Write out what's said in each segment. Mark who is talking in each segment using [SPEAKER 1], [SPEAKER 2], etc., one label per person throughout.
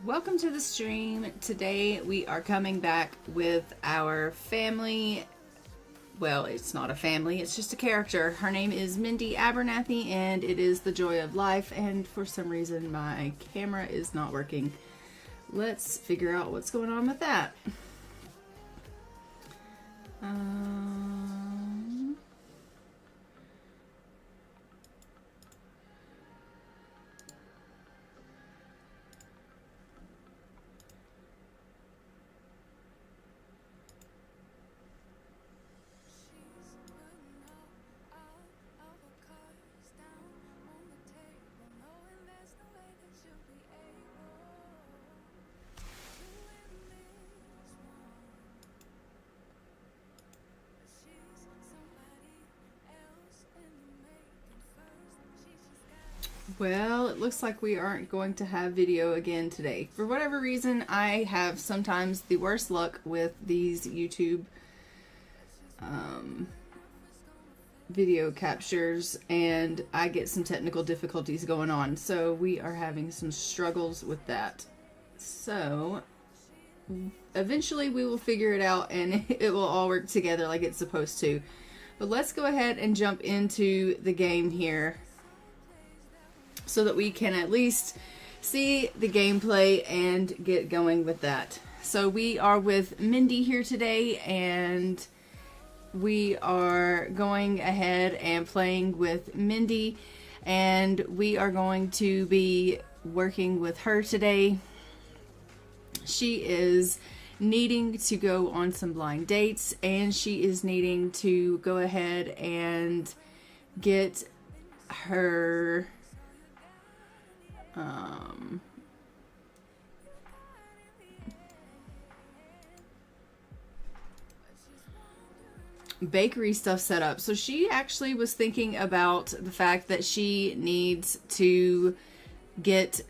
[SPEAKER 1] Welcome to the stream. Today we are coming back with our family. Well, it's not a family, it's just a character. Her name is Mindy Abernathy and it is the joy of life, and for some reason my camera is not working. Let's figure out what's going on with that. Well, it looks like we aren't going to have video again today. For whatever reason, I have sometimes the worst luck with these YouTube video captures, and I get some technical difficulties going on. So we are having some struggles with that. So eventually we will figure it out and it will all work together like it's supposed to. But let's go ahead and jump into the game here, so that we can at least see the gameplay and get going with that. So we are with Mindy here today, and we are going ahead and playing with Mindy, and we are going to be working with her today. She is needing to go on some blind dates, and she is needing to go ahead and get her bakery stuff set up. So she actually was thinking about the fact that she needs to get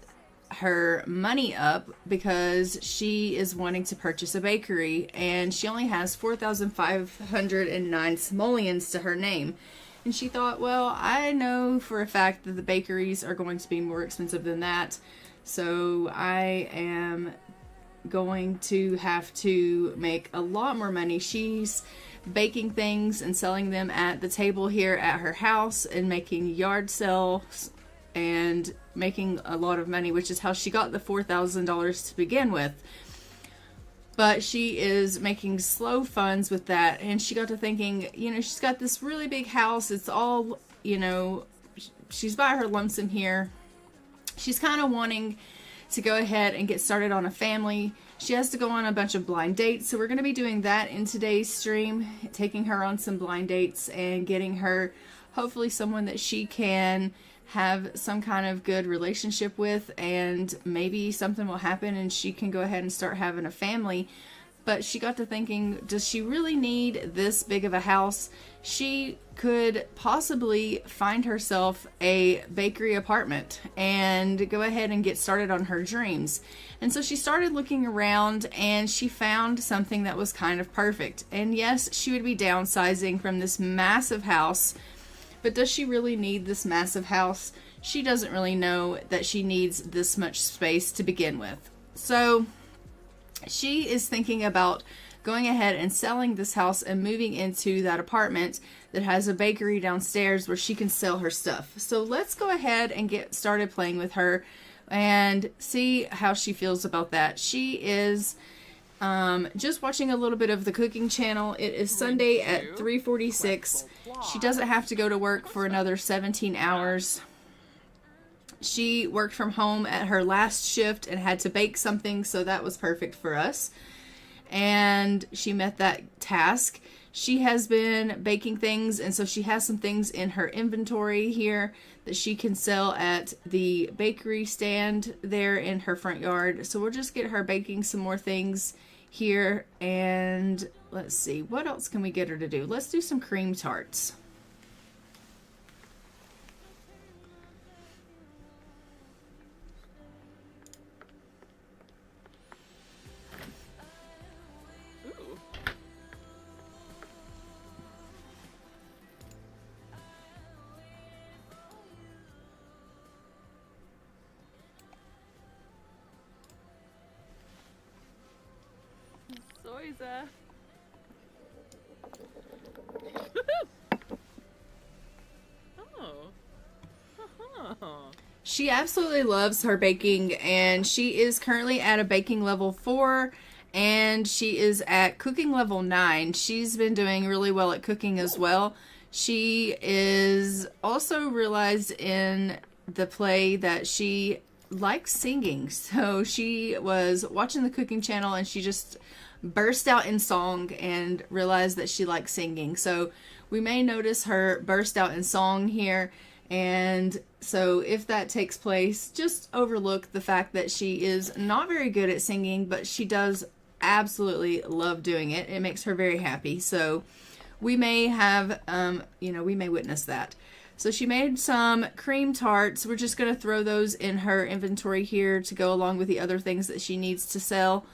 [SPEAKER 1] her money up because she is wanting to purchase a bakery, and she only has 4,509 simoleons to her name. And she thought, well, I know for a fact that the bakeries are going to be more expensive than that, so I am going to have to make a lot more money. She's baking things and selling them at the table here at her house and making yard sales and making a lot of money, which is how she got the $4,000 to begin with. But she is making slow funds with that, and she got to thinking, you know, she's got this really big house. It's all, you know, she's by her lonesome here. She's kind of wanting to go ahead and get started on a family. She has to go on a bunch of blind dates, so we're going to be doing that in today's stream, taking her on some blind dates and getting her hopefully someone that she can have some kind of good relationship with, and maybe something will happen and she can go ahead and start having a family. But she got to thinking, does she really need this big of a house? She could possibly find herself a bakery apartment and go ahead and get started on her dreams. And so she started looking around and she found something that was kind of perfect. And yes, she would be downsizing from this massive house. But does she really need this massive house? She doesn't really know that she needs this much space to begin with. So she is thinking about going ahead and selling this house and moving into that apartment that has a bakery downstairs where she can sell her stuff. So let's go ahead and get started playing with her and see how she feels about that. She is just watching a little bit of the cooking channel. It is Sunday at 3:46. She doesn't have to go to work for another 17 hours. She worked from home at her last shift and had to bake something, so that was perfect for us. And she met that task. She has been baking things, and so she has some things in her inventory here that she can sell at the bakery stand there in her front yard. So we'll just get her baking some more things here, and let's see, what else can we get her to do? Let's do some cream tarts.
[SPEAKER 2] Soiza. Oh. Oh.
[SPEAKER 1] She absolutely loves her baking, and she is currently at a baking level 4, and she is at cooking level 9. She's been doing really well at cooking as well. She is also realized in the play that she likes singing. So she was watching the cooking channel and she just burst out in song and realized that she likes singing. So we may notice her burst out in song here. And so if that takes place, just overlook the fact that she is not very good at singing, but she does absolutely love doing it. It makes her very happy. So we may have, we may witness that. So she made some cream tarts. We're just going to throw those in her inventory here to go along with the other things that she needs to sell.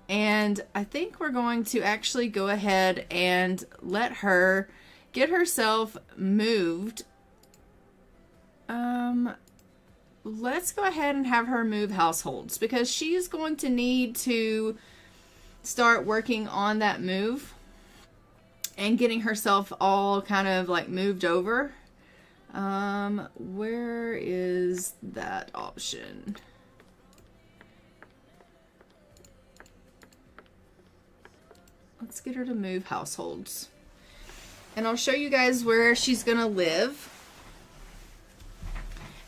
[SPEAKER 1] And I think we're going to actually go ahead and let her get herself moved. Let's go ahead and have her move households because she's going to need to start working on that move and getting herself all kind of like moved over. Where is that option? Let's get her to move households. And I'll show you guys where she's gonna live.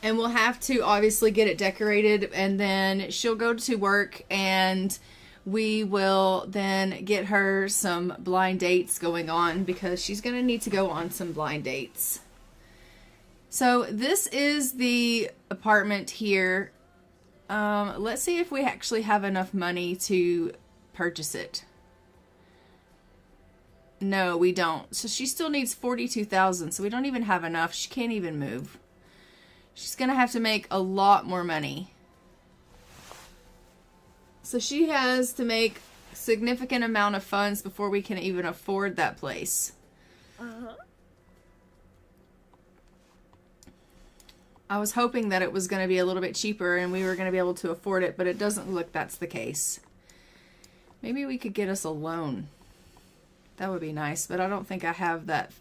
[SPEAKER 1] And we'll have to obviously get it decorated, and then she'll go to work, and we will then get her some blind dates going on because she's going to need to go on some blind dates. So this is the apartment here. Let's see if we actually have enough money to purchase it. No, we don't. So she still needs $42,000, so we don't even have enough. She can't even move. She's going to have to make a lot more money. So she has to make a significant amount of funds before we can even afford that place.
[SPEAKER 2] Uh-huh.
[SPEAKER 1] I was hoping that it was going to be a little bit cheaper and we were going to be able to afford it, but it doesn't look that's the case. Maybe we could get us a loan. That would be nice, but I don't think I have that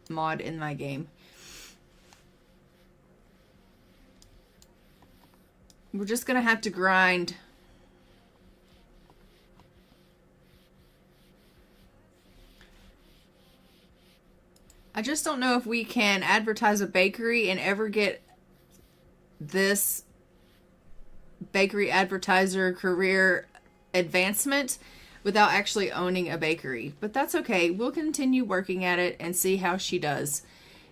[SPEAKER 1] mod in my game. We're just going to have to grind. I just don't know if we can advertise a bakery and ever get this bakery advertiser career advancement without actually owning a bakery. But that's okay. We'll continue working at it and see how she does.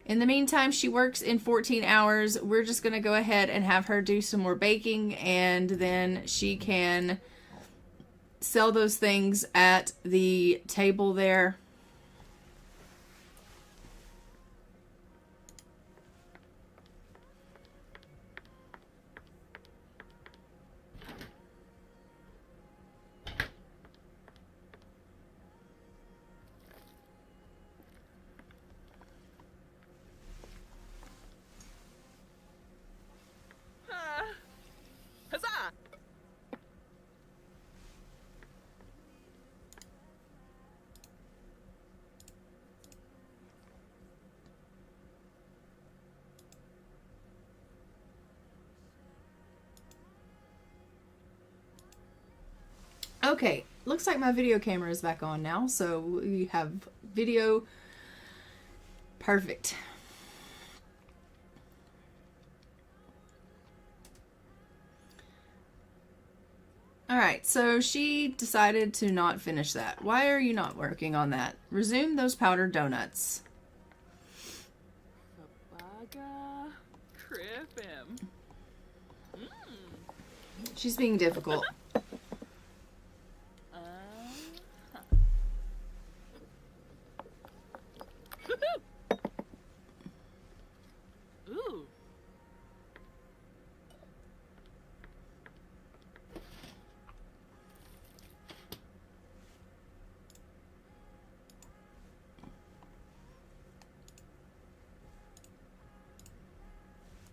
[SPEAKER 1] In the meantime, she works in 14 hours. We're just going to go ahead and have her do some more baking, and then she can sell those things at the table there.
[SPEAKER 2] Huzzah!
[SPEAKER 1] Okay, looks like my video camera is back on now, so we have video. Perfect. Alright, so she decided to not finish that. Why are you not working on that? Resume those powdered donuts.
[SPEAKER 2] Fabaga. Crip him.
[SPEAKER 1] She's being difficult.
[SPEAKER 2] Ooh.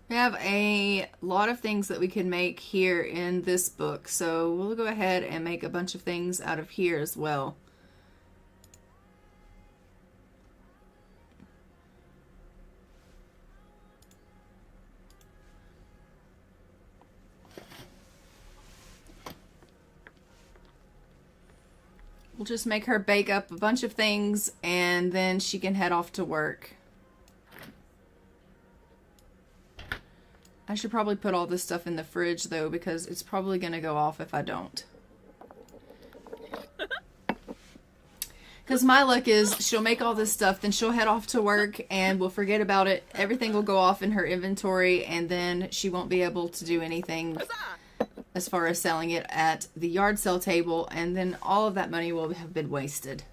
[SPEAKER 1] We have a lot of things that we can make here in this book, so we'll go ahead and make a bunch of things out of here as well. We'll just make her bake up a bunch of things and then she can head off to work. I should probably put all this stuff in the fridge though, because it's probably going to go off if I don't. Because my luck is she'll make all this stuff, then she'll head off to work and we'll forget about it. Everything will go off in her inventory and then she won't be able to do anything as far as selling it at the yard sale table, and then all of that money will have been wasted.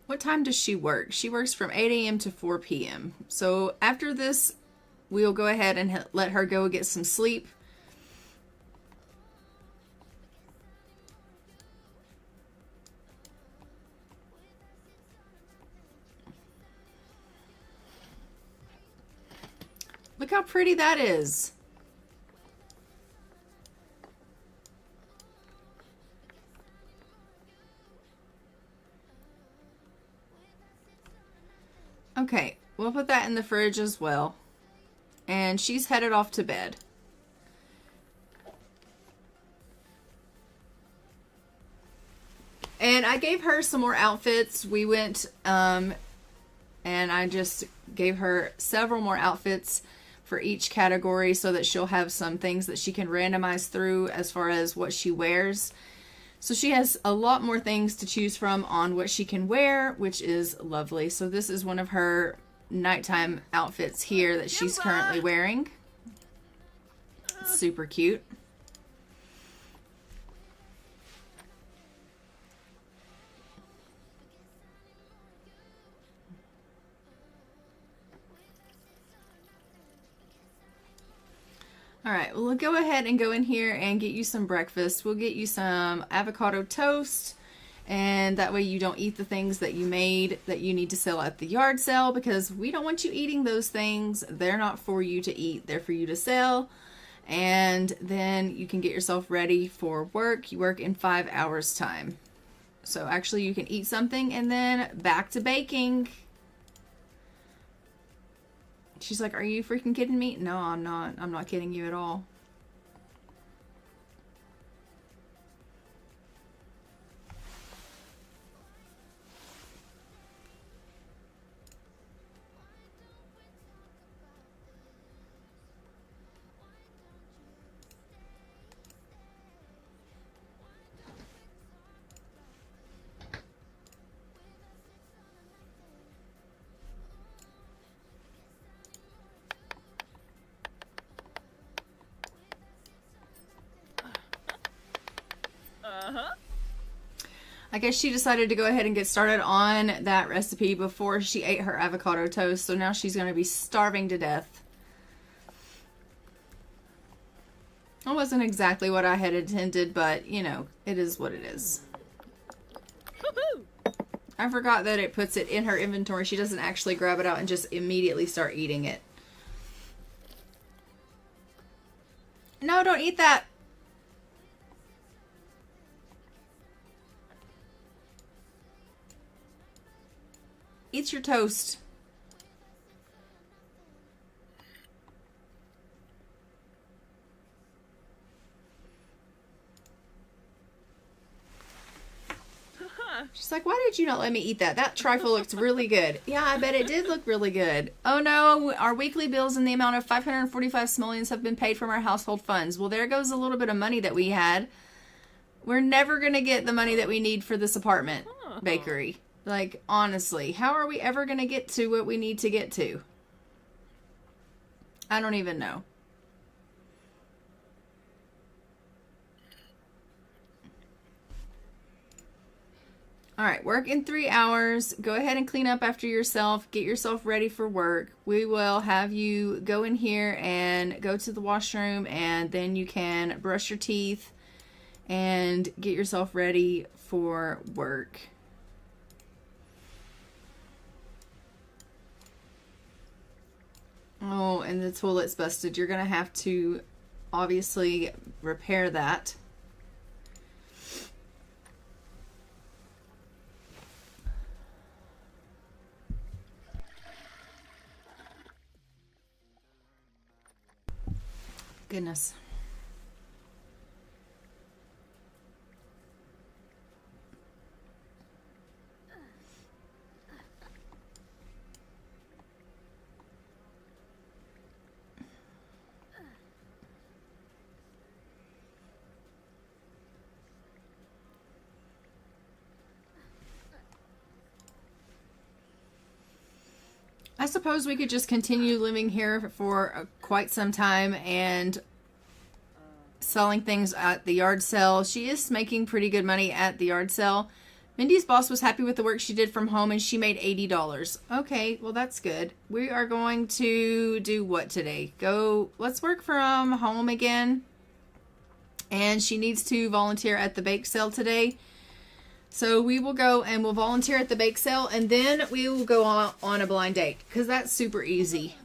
[SPEAKER 1] What time does she work? She works from 8 a.m. to 4 p.m. So after this, we'll go ahead and let her go get some sleep. Look how pretty that is. Okay, we'll put that in the fridge as well. And she's headed off to bed. And I gave her some more outfits. We went, and I just gave her several more outfits for each category so that she'll have some things that she can randomize through as far as what she wears. So she has a lot more things to choose from on what she can wear, which is lovely. So this is one of her nighttime outfits here that she's currently wearing. Super cute. All right, well, we'll go ahead and go in here and get you some breakfast. We'll get you some avocado toast, and that way you don't eat the things that you made that you need to sell at the yard sale, because we don't want you eating those things. They're not for you to eat. They're for you to sell, and then you can get yourself ready for work. You work in 5 hours time. So actually you can eat something and then back to baking. She's like, are you freaking kidding me? No, I'm not. I'm not kidding you at all. I guess she decided to go ahead and get started on that recipe before she ate her avocado toast, so now she's going to be starving to death. That wasn't exactly what I had intended, but, you know, it is what it is. I forgot that it puts it in her inventory. She doesn't actually grab it out and just immediately start eating it. No, don't eat that. Eat your toast. She's like, why did you not let me eat that? That trifle looks really good. Yeah, I bet it did look really good. Oh no, our weekly bills in the amount of 545 simoleons have been paid from our household funds. Well, there goes a little bit of money that we had. We're never going to get the money that we need for this apartment bakery. Like, honestly, how are we ever going to get to what we need to get to? I don't even know. All right, work in 3 hours. Go ahead and clean up after yourself. Get yourself ready for work. We will have you go in here and go to the washroom, and then you can brush your teeth and get yourself ready for work. Oh, and the toilet's busted. You're going to have to obviously repair that. Goodness. I suppose we could just continue living here for quite some time and selling things at the yard sale. She is making pretty good money at the yard sale. Mindy's boss was happy with the work she did from home and she made $80. Okay, well that's good. We are going to do what today? Let's work from home again. And she needs to volunteer at the bake sale today. So we will go and we'll volunteer at the bake sale and then we will go on a blind date because that's super easy.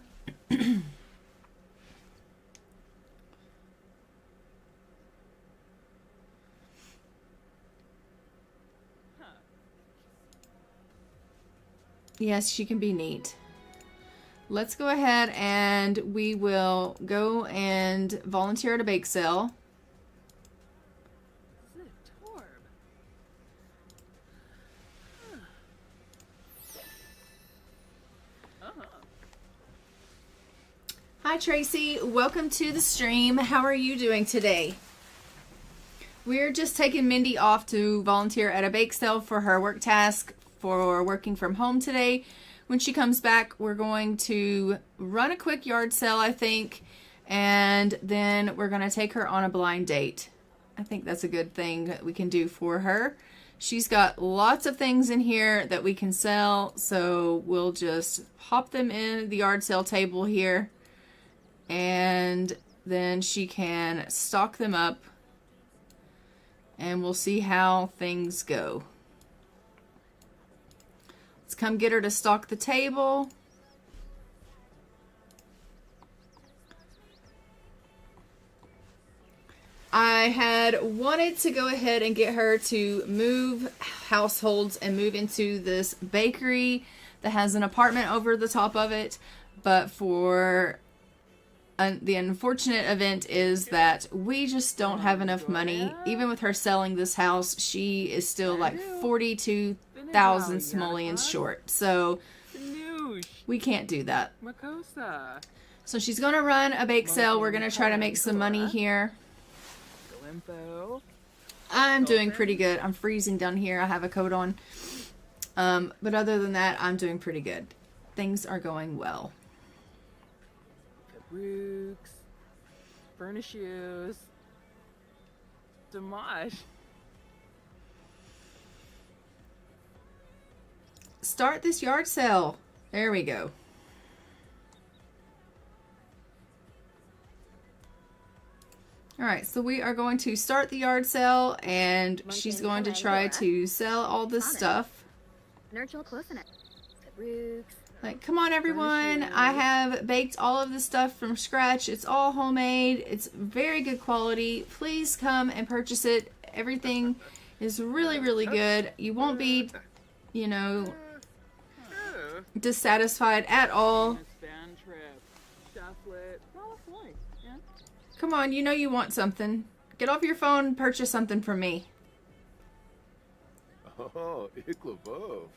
[SPEAKER 1] Yes, she can be neat. Let's go ahead and we will go and volunteer at a bake sale. Hi Tracy, welcome to the stream. How are you doing today? We're just taking Mindy off to volunteer at a bake sale for her work task for working from home today. When she comes back, we're going to run a quick yard sale, I think, and then we're going to take her on a blind date. I think that's a good thing that we can do for her. She's got lots of things in here that we can sell, so we'll just pop them in the yard sale table here. And then she can stock them up and we'll see how things go. Let's come get her to stock the table. I had wanted to go ahead and get her to move households and move into this bakery that has an apartment over the top of it, but for the unfortunate event is that we just don't have enough money. Even with her selling this house, she is still like 42,000 simoleons short. So we can't do that. So she's going to run a bake sale. We're going to try to make some money here. I'm doing pretty good. I'm freezing down here. I have a coat on. But other than that, I'm doing pretty good. Things are going well.
[SPEAKER 2] Rooks, furnishes, Dimash.
[SPEAKER 1] Start this yard sale. There we go. All right, so we are going to start the yard sale, and she's going to try to sell all this stuff. Like, come on, everyone. I have baked all of this stuff from scratch. It's all homemade. It's very good quality. Please come and purchase it. Everything is really, really good. You won't be, you know, dissatisfied at all. Come on, you know you want something. Get off your phone and purchase something from me.
[SPEAKER 3] Oh, Iklavov.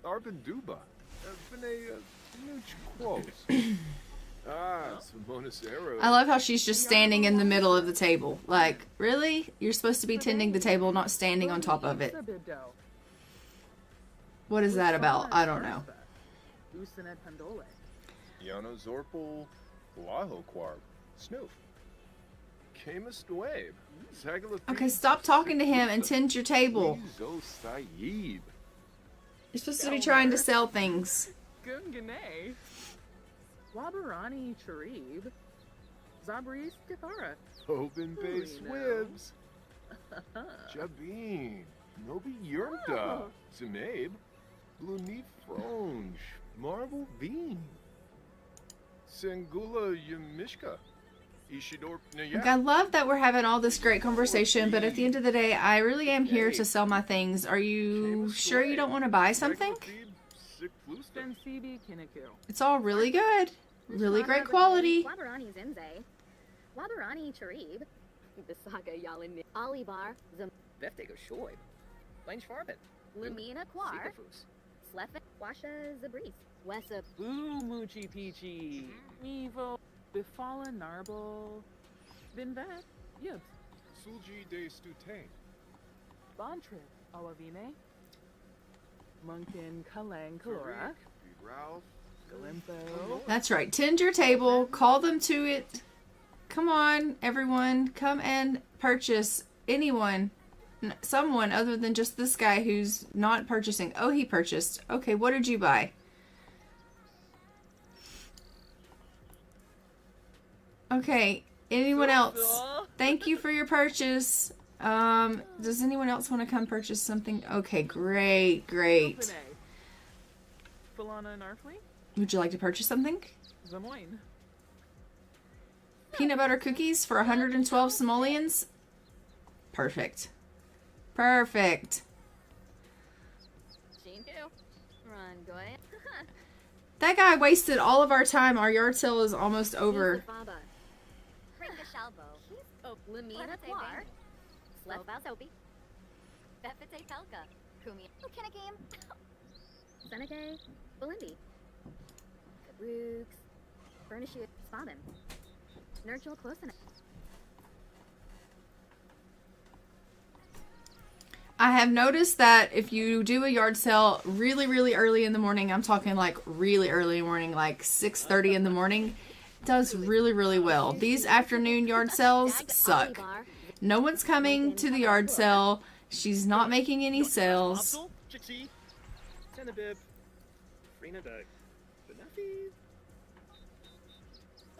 [SPEAKER 3] Arben Duba.
[SPEAKER 1] I love how she's just standing in the middle of the table. Like, really? You're supposed to be tending the table, not standing on top of it. What is that about? I don't know.
[SPEAKER 3] Yano Zorpal Lahoquarb. Snoop.
[SPEAKER 1] Okay, stop talking to him and tend your table. You're supposed to be trying to sell things.
[SPEAKER 2] Wabarani Charib. Zabris Githara.
[SPEAKER 3] Open base
[SPEAKER 2] Ooh,
[SPEAKER 3] swibs. Jabin. Nobi Yurmta.
[SPEAKER 2] Oh.
[SPEAKER 3] Zimabe. Blunif Fronge. Marvel Bean. Sengula Yamishka. Ishidor
[SPEAKER 1] Look, I love that we're having all this great conversation, but at the end of the day, I really am here to sell my things. Are you sure you don't want to buy something?
[SPEAKER 2] Sensibi Kiniku.
[SPEAKER 1] It's all really good. Really great quality.
[SPEAKER 4] Wabarani Zinze. Wabarani Charib. Bisaga Yalin Alibar. Zam
[SPEAKER 5] Veftego Shoy. Lange Farben.
[SPEAKER 4] Lumina Quar.
[SPEAKER 5] Sikafus.
[SPEAKER 4] Slefet Washa Zabris. Wessa
[SPEAKER 2] Boo Moochie Peachy. Evo. Bifala Narble. Binvet. Yibs.
[SPEAKER 3] Sulji de Stute.
[SPEAKER 2] Bontrip. Alavine. Munkin Kalang Kalora.
[SPEAKER 3] Ralph.
[SPEAKER 2] Galimpo.
[SPEAKER 1] That's right. Tend your table. Call them to it. Come on, everyone. Come and purchase. Anyone. Someone other than just this guy who's not purchasing. Oh, he purchased. Okay, what did you buy? Okay. Anyone else? Thank you for your purchase. Does anyone else want to come purchase something? Okay, great.
[SPEAKER 2] Filana and Arfley.
[SPEAKER 1] Would you like to purchase something?
[SPEAKER 2] Zamoyne.
[SPEAKER 1] Peanut butter cookies for 112 simoleons. Perfect. Perfect.
[SPEAKER 4] Jinko. Run Goy.
[SPEAKER 1] That guy wasted all of our time. Our yard sale is almost over.
[SPEAKER 4] Faba. Rinka Shalbo. Oh, Lumina Quar. Slefbal Soapy. Befete Pelka. Kumi. Kinnikim. Seneke. Belindi. Rooks. Furnishu. Spabin. Nurture close enough.
[SPEAKER 1] I have noticed that if you do a yard sale really early in the morning, I'm talking like really early in the morning, like 6:30 in the morning, it does really well. These afternoon yard sales suck. No one's coming to the yard sale. She's not making any sales.
[SPEAKER 5] Chixie. Tenabib. Rena the Benefi.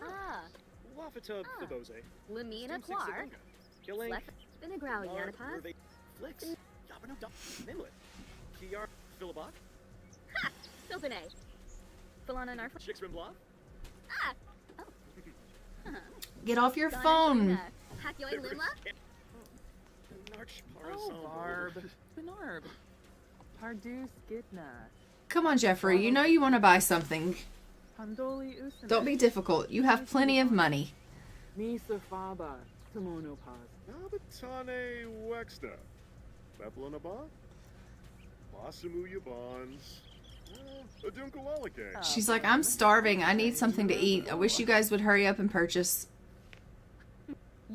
[SPEAKER 4] Ah.
[SPEAKER 5] Wafatub Fabose.
[SPEAKER 4] Lumina Quar.
[SPEAKER 5] Killing.
[SPEAKER 4] Slef. Vinegrau Yanapas.
[SPEAKER 5] Flicks. Yabano Duck. Nimlet. Kiar. Philibot.
[SPEAKER 4] Ha! Silpine. Filana and Arfley.
[SPEAKER 5] Shixman Bluff.
[SPEAKER 4] Ah!
[SPEAKER 1] Get off your phone.
[SPEAKER 4] Hakyoy Limla.
[SPEAKER 5] Narch
[SPEAKER 2] Oh, Barb. Benarb. Pardus Gitna.
[SPEAKER 1] Come on, Jeffrey. You know you want to buy something.
[SPEAKER 2] Pandoli Usana.
[SPEAKER 1] Don't be difficult. You have plenty of money.
[SPEAKER 2] Misa Faba. Tomonopaz.
[SPEAKER 3] Nabatane Wexta. Beplanaba. Masamu Yabons. Adunkalalake.
[SPEAKER 1] She's like, I'm starving. I need something to eat. I wish you guys would hurry up and purchase.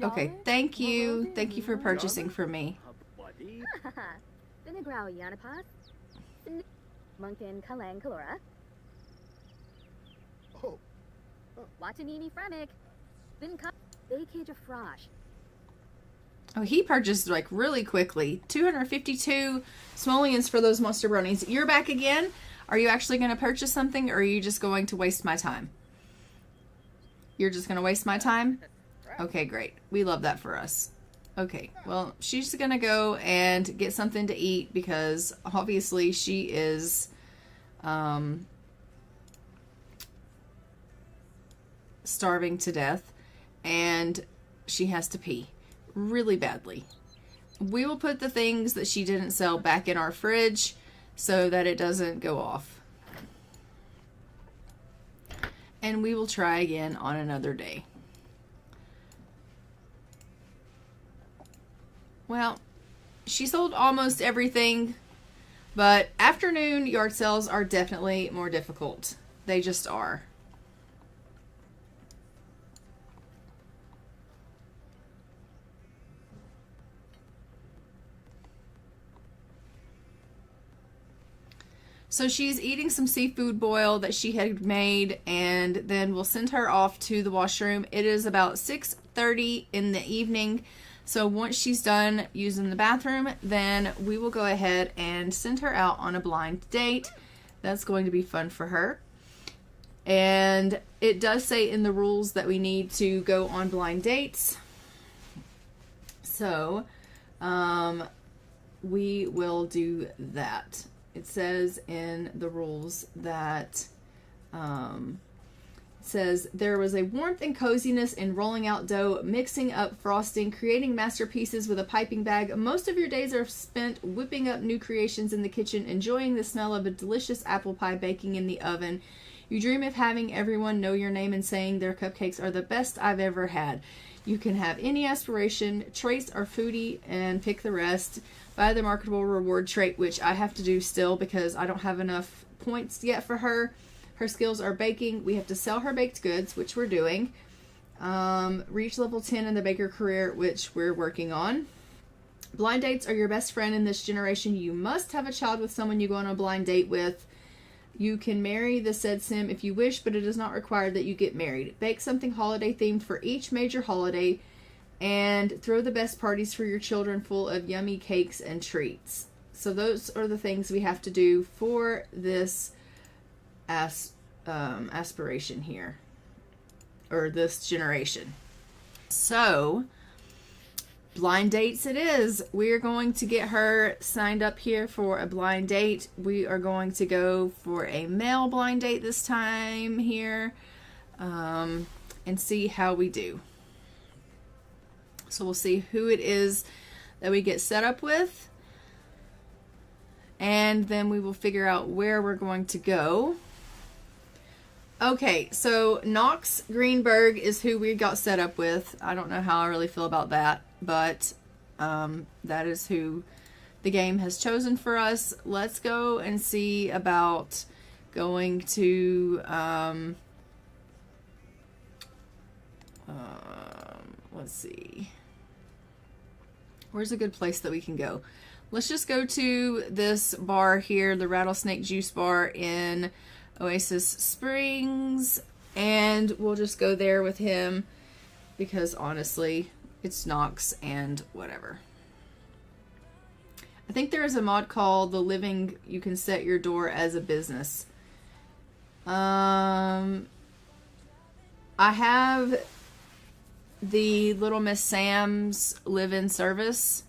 [SPEAKER 1] Okay, thank you. Thank you for purchasing for me.
[SPEAKER 5] Buddy.
[SPEAKER 4] Vinegrau Yanapas. Munkin Kalang Kalora.
[SPEAKER 3] Oh.
[SPEAKER 4] Watanini Fremic. Vinka. Bakage of Frosh.
[SPEAKER 1] Oh, he purchased like really quickly. 252 simoleons for those monster brownies. You're back again? Are you actually going to purchase something, or are you just going to waste my time? You're just going to waste my time? Okay, great. We love that for us. Okay, well, she's going to go and get something to eat because obviously she is starving to death and she has to pee really badly. We will put the things that she didn't sell back in our fridge so that it doesn't go off. And we will try again on another day. Well, she sold almost everything, but afternoon yard sales are definitely more difficult. They just are. So she's eating some seafood boil that she had made, and then we'll send her off to the washroom. It is about 6:30 in the evening. So once she's done using the bathroom, then we will go ahead and send her out on a blind date. That's going to be fun for her. And it does say in the rules that we need to go on blind dates. So, we will do that. It says in the rules that, says there was a warmth and coziness in rolling out dough, mixing up frosting, creating masterpieces with a piping bag. Most of your days are spent whipping up new creations in the kitchen, enjoying the smell of a delicious apple pie baking in the oven. You dream of having everyone know your name and saying their cupcakes are the best I've ever had. You can have any aspiration, traits or foodie, and pick the rest. Buy the marketable reward trait, which I have to do still because I don't have enough points yet for her. Her skills are baking. We have to sell her baked goods, which we're doing. Reach level 10 in the baker career, which we're working on. Blind dates are your best friend in this generation. You must have a child with someone you go on a blind date with. You can marry the said sim if you wish, but it is not required that you get married. Bake something holiday themed for each major holiday and throw the best parties for your children full of yummy cakes and treats. So those are the things we have to do for this aspiration here, or this generation. So blind dates it is. We are going to get her signed up here for a blind date. We are going to go for a male blind date this time here, and see how we do. So we'll see who it is that we get set up with, and then we will figure out where we're going to go. Okay, so Knox Greenberg is who we got set up with. I don't know how I really feel about that, but that is who the game has chosen for us. Let's go and see about going to, let's see. Where's a good place that we can go? Let's just go to this bar here, the Rattlesnake Juice Bar in Oasis Springs, and we'll just go there with him because honestly it's Knox and whatever. I think there is a mod called The Living. You can set your door as a business. I have the Little Miss Sam's live-in service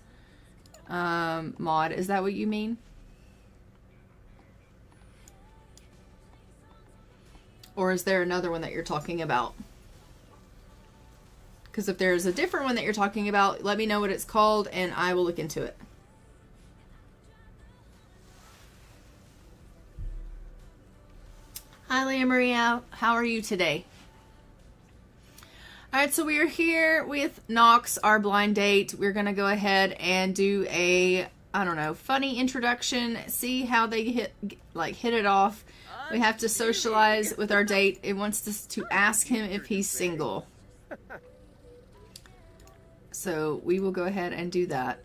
[SPEAKER 1] mod. Is that what you mean? Or is there another one that you're talking about? Because if there's a different one that you're talking about, let me know what it's called and I will look into it. Hi, Leah Maria. How are you today? Alright, so we are here with Knox, our blind date. We're going to go ahead and do a, I don't know, funny introduction. See how they hit it off. We have to socialize with our date. It wants us to ask him if he's single. So we will go ahead and do that.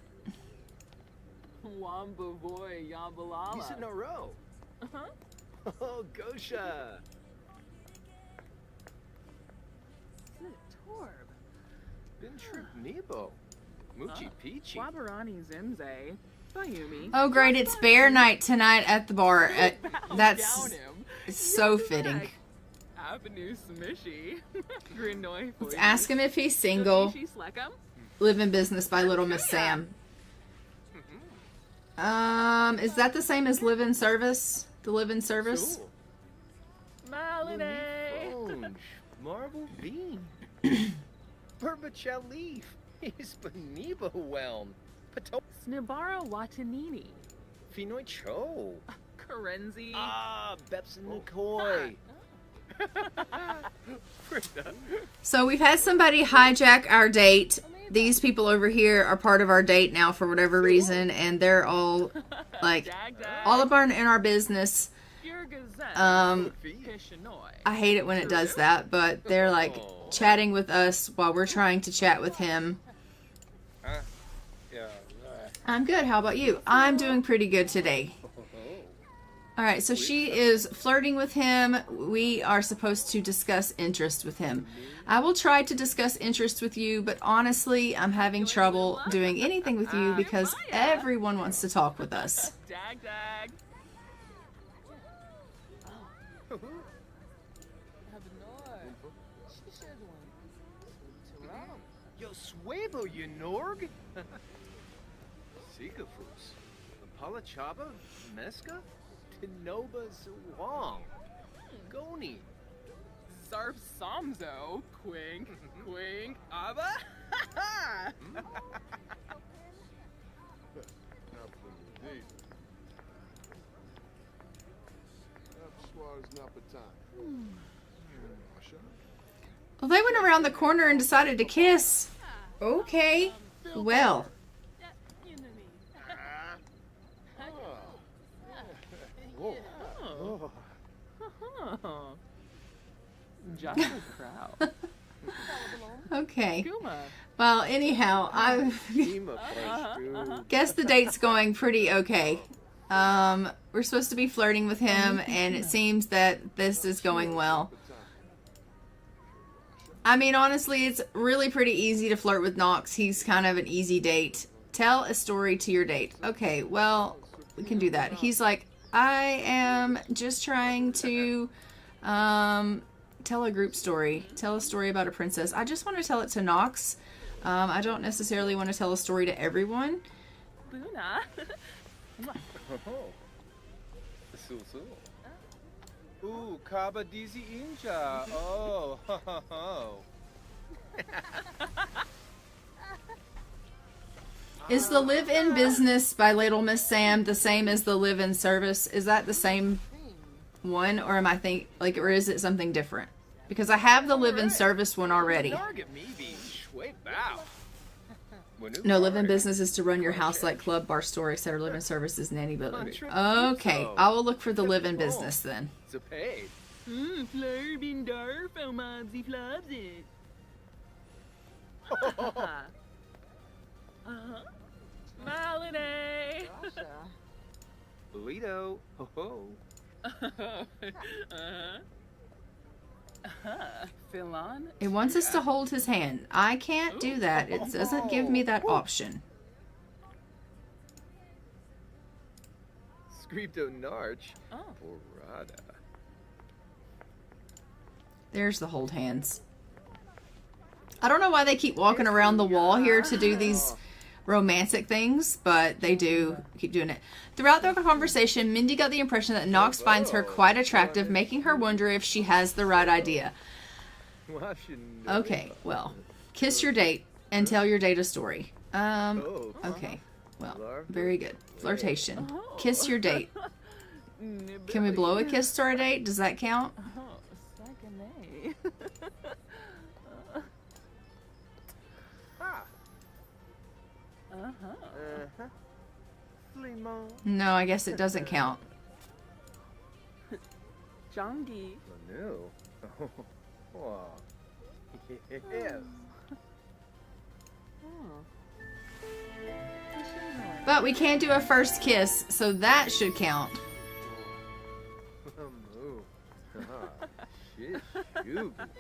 [SPEAKER 2] Wamba boy, Yambalala.
[SPEAKER 5] He's in a row.
[SPEAKER 2] Uh-huh.
[SPEAKER 5] Oh, Gosha.
[SPEAKER 2] Torb.
[SPEAKER 5] Bin trip Nebo. Moochie Peachy.
[SPEAKER 2] Wabarani Zimze. Bayumi.
[SPEAKER 1] Oh great, it's bear night tonight at the bar. That's
[SPEAKER 2] Down him.
[SPEAKER 1] so fitting.
[SPEAKER 2] Avenue Smishy. Grinoi.
[SPEAKER 1] Let's ask him if he's single. Live in Business by Little Miss Sam. Is that the same as Live in Service? The Live in Service?
[SPEAKER 2] Malade.
[SPEAKER 5] Marble Bean. Burbachel Leaf. He's Benebo Whelm. Pato.
[SPEAKER 2] Snibara Watanini.
[SPEAKER 5] Finoi Cho.
[SPEAKER 2] Karenzi.
[SPEAKER 5] Ah, Bepson Nikoi.
[SPEAKER 1] So we've had somebody hijack our date. These people over here are part of our date now for whatever reason, and they're all like all up in our business. I hate it when it does that, but they're like chatting with us while we're trying to chat with him. I'm good. How about you? I'm doing pretty good today. All right, so she is flirting with him. We are supposed to discuss interest with him. I will try to discuss interest with you, but honestly, I'm having trouble doing anything with you because everyone wants to talk with us.
[SPEAKER 2] Dag dag.
[SPEAKER 5] huevo, you norg. Sikafus. Palachaba. Mesca. Tinoba Zuwang. Goni.
[SPEAKER 2] Zarf Samzo. Quink. Quink. Abba. Ha
[SPEAKER 1] Well, they went around the corner and decided to kiss. Okay. Well.
[SPEAKER 2] Oh. Just a crowd.
[SPEAKER 1] Okay.
[SPEAKER 2] Kuma.
[SPEAKER 1] Well, anyhow, I guess the date's going pretty okay. We're supposed to be flirting with him, and it seems that this is going well. I mean, honestly, it's really pretty easy to flirt with Knox. He's kind of an easy date. Tell a story to your date. Okay, well, we can do that. He's like, I am just trying to tell a group story. Tell a story about a princess. I just want to tell it to Knox. I don't necessarily want to tell a story to everyone.
[SPEAKER 2] Luna.
[SPEAKER 5] Ooh, Kaba Dizi Inja. Oh, ho, ho, ho.
[SPEAKER 1] Is the live-in business by Little Miss Sam the same as the live-in service? Is that the same one, or am I or is it something different? Because I have the live-in service one already. No, live-in business is to run your house like club, bar, store, etc. Live-in service is nanny building. Okay, I will look for the live-in business then.
[SPEAKER 2] Fleur bin darf, oh man, sie flabs it. Malinae.
[SPEAKER 5] Burrito. Ho ho.
[SPEAKER 2] Philon.
[SPEAKER 1] It wants us to hold his hand. I can't do that. It doesn't give me that option.
[SPEAKER 5] Scripto Narch.
[SPEAKER 2] Oh.
[SPEAKER 5] Borada.
[SPEAKER 1] There's the hold hands. I don't know why they keep walking around the wall here to do these romantic things, but they do keep doing it. Throughout the conversation, Mindy got the impression that Knox finds her quite attractive, making her wonder if she has the right idea. Okay, well, kiss your date and tell your date a story. Okay, well, very good. Flirtation. Kiss your date. Can we blow a kiss to our date? Does that count?
[SPEAKER 2] Second
[SPEAKER 1] No, I guess it doesn't count.
[SPEAKER 2] Jongi.
[SPEAKER 5] No. Wow. Yes.
[SPEAKER 1] But we can do a first kiss, so that should count.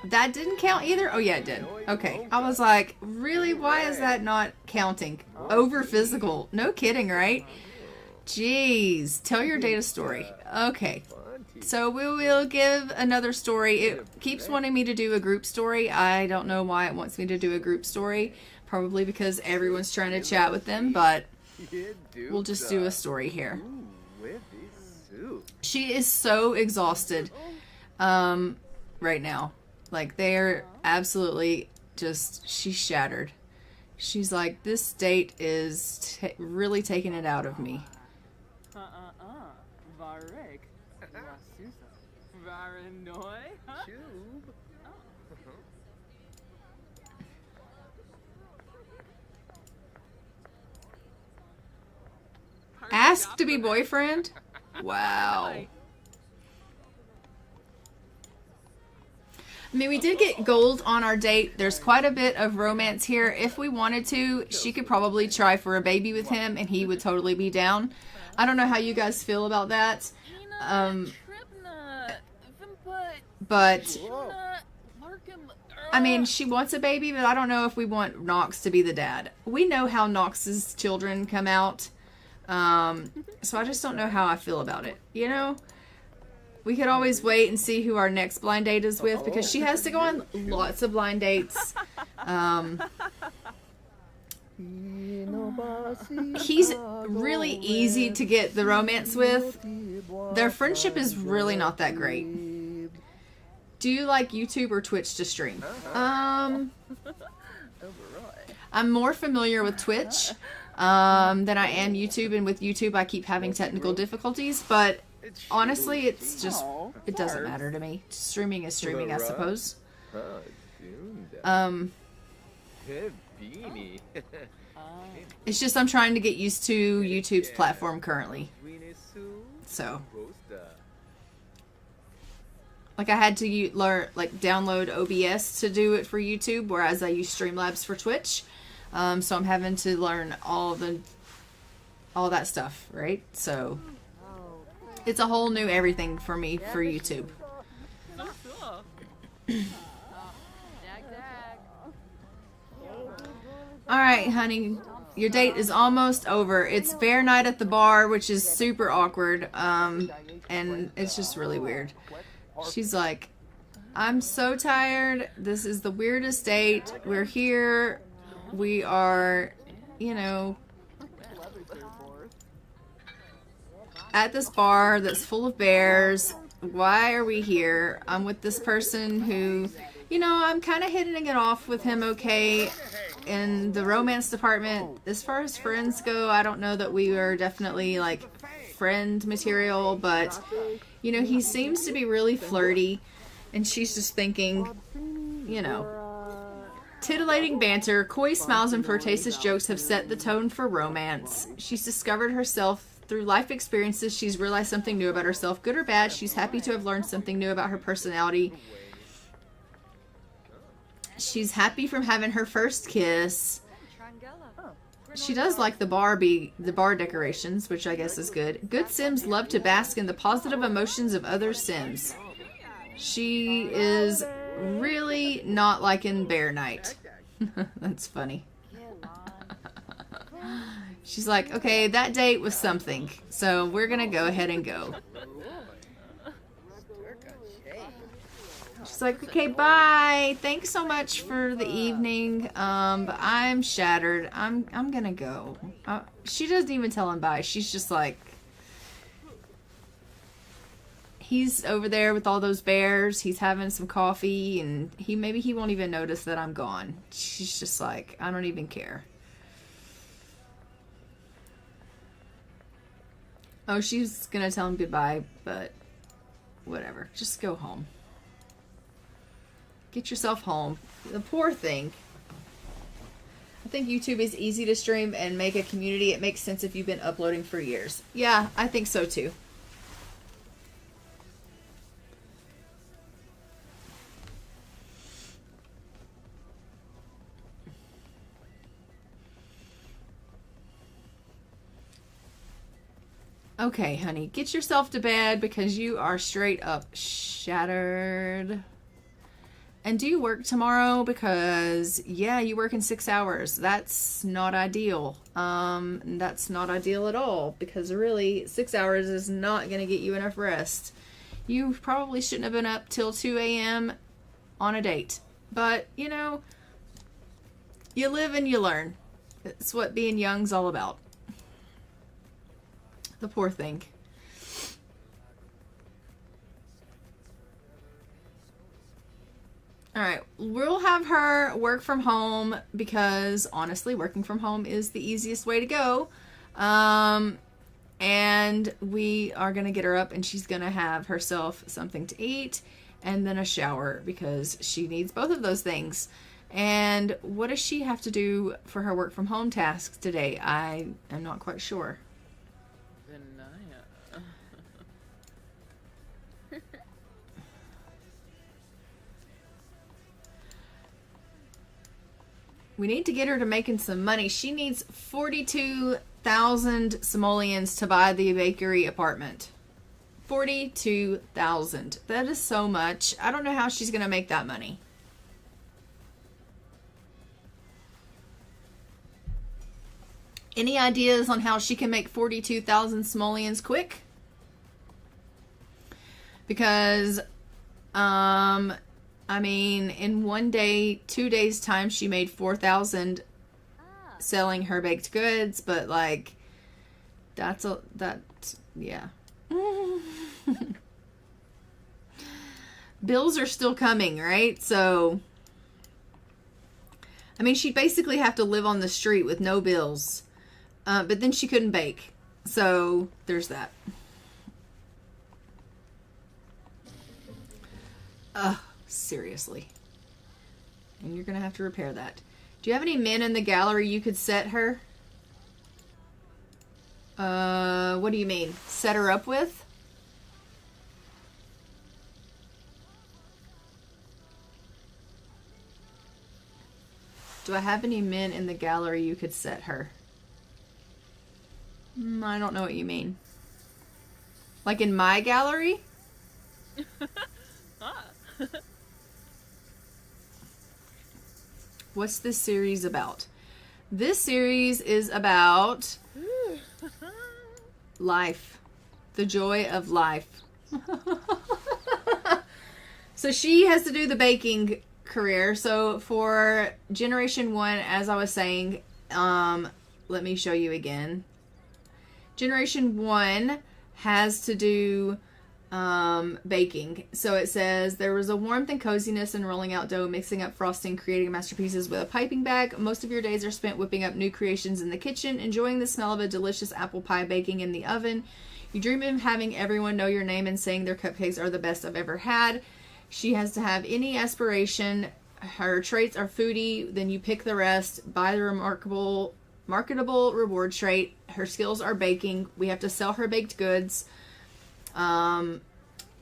[SPEAKER 1] That didn't count either? Oh, yeah, it did. Okay. I was like, really? Why is that not counting? Over physical. No kidding, right? Jeez. Tell your date a story. Okay. So we will give another story. It keeps wanting me to do a group story. I don't know why it wants me to do a group story. Probably because everyone's trying to chat with them, but we'll just do a story here. She is so exhausted right now. Like, they're absolutely just, she's shattered. She's like, this date is really taking it out of me.
[SPEAKER 2] Varek. Varanoi.
[SPEAKER 1] Ask to be boyfriend? Wow. I mean, we did get gold on our date. There's quite a bit of romance here. If we wanted to, she could probably try for a baby with him, and he would totally be down. I don't know how you guys feel about that. But, I mean, she wants a baby, but I don't know if we want Knox to be the dad. We know how Knox's children come out. So I just don't know how I feel about it. You know? We could always wait and see who our next blind date is with, because she has to go on lots of blind dates. He's really easy to get the romance with. Their friendship is really not that great. Do you like YouTube or Twitch to stream? I'm more familiar with Twitch than I am YouTube, and with YouTube I keep having technical difficulties, but honestly it's just, it doesn't matter to me. Streaming is streaming, I suppose. It's just I'm trying to get used to YouTube's platform currently. So, like I had to learn, like download OBS to do it for YouTube, whereas I use Streamlabs for Twitch. So I'm having to learn all that stuff, right? So it's a whole new everything for me for YouTube. Alright, honey. Your date is almost over. It's bear night at the bar, which is super awkward. And it's just really weird. She's like, I'm so tired. This is the weirdest date. We're here. We are, you know, at this bar that's full of bears. Why are we here? I'm with this person who, you know, I'm kind of hitting it off with him okay in the romance department. As far as friends go, I don't know that we are definitely like friend material, but you know, he seems to be really flirty, and she's just thinking, you know, titillating banter, coy smiles, and flirtatious jokes have set the tone for romance. She's discovered herself through life experiences. She's realized something new about herself, good or bad. She's happy to have learned something new about her personality. She's happy from having her first kiss. She does like the bar decorations, which I guess is good. Good Sims love to bask in the positive emotions of other Sims. She is really not liking bear night. That's funny. She's like, okay, that date was something, so we're gonna go ahead and go. She's like, okay, bye. Thanks so much for the evening. But I'm shattered. I'm gonna go. She doesn't even tell him bye. She's just like, he's over there with all those bears. He's having some coffee, and maybe he won't even notice that I'm gone. She's just like, I don't even care. Oh, she's gonna tell him goodbye, but whatever. Just go home. Get yourself home. The poor thing. I think YouTube is easy to stream and make a community. It makes sense if you've been uploading for years. Yeah, I think so too. Okay, honey, get yourself to bed because you are straight up shattered. And do you work tomorrow? Because, yeah, you work in 6 hours. That's not ideal. That's not ideal at all, because really 6 hours is not going to get you enough rest. You probably shouldn't have been up till 2 a.m. on a date. But, you know, you live and you learn. It's what being young's all about. The poor thing. Alright, we'll have her work from home because, honestly, working from home is the easiest way to go. And we are going to get her up, and she's going to have herself something to eat and then a shower because she needs both of those things. And what does she have to do for her work from home tasks today? I am not quite sure. We need to get her to making some money. She needs 42,000 simoleons to buy the bakery apartment. 42,000. That is so much. I don't know how she's going to make that money. Any ideas on how she can make 42,000 simoleons quick? Because, I mean, in 1 day, 2 days time, she made 4,000. selling her baked goods, but like that's yeah. Bills are still coming, right? So I mean, she'd basically have to live on the street with no bills. But then she couldn't bake. So there's that. Seriously. And you're going to have to repair that. Do you have any men in the gallery you could set her? What do you mean? Set her up with? Do I have any men in the gallery you could set her? I don't know what you mean. Like in my gallery? What's this series about? This series is about life. The joy of life. So she has to do the baking career. So for generation 1, as I was saying, let me show you again. Generation 1 has to do baking. So it says, there was a warmth and coziness in rolling out dough, mixing up frosting, creating masterpieces with a piping bag. Most of your days are spent whipping up new creations in the kitchen, enjoying the smell of a delicious apple pie baking in the oven. You dream of having everyone know your name and saying their cupcakes are the best I've ever had. She has to have any aspiration. Her traits are foodie. Then you pick the rest. Buy the marketable reward trait. Her skills are baking. We have to sell her baked goods.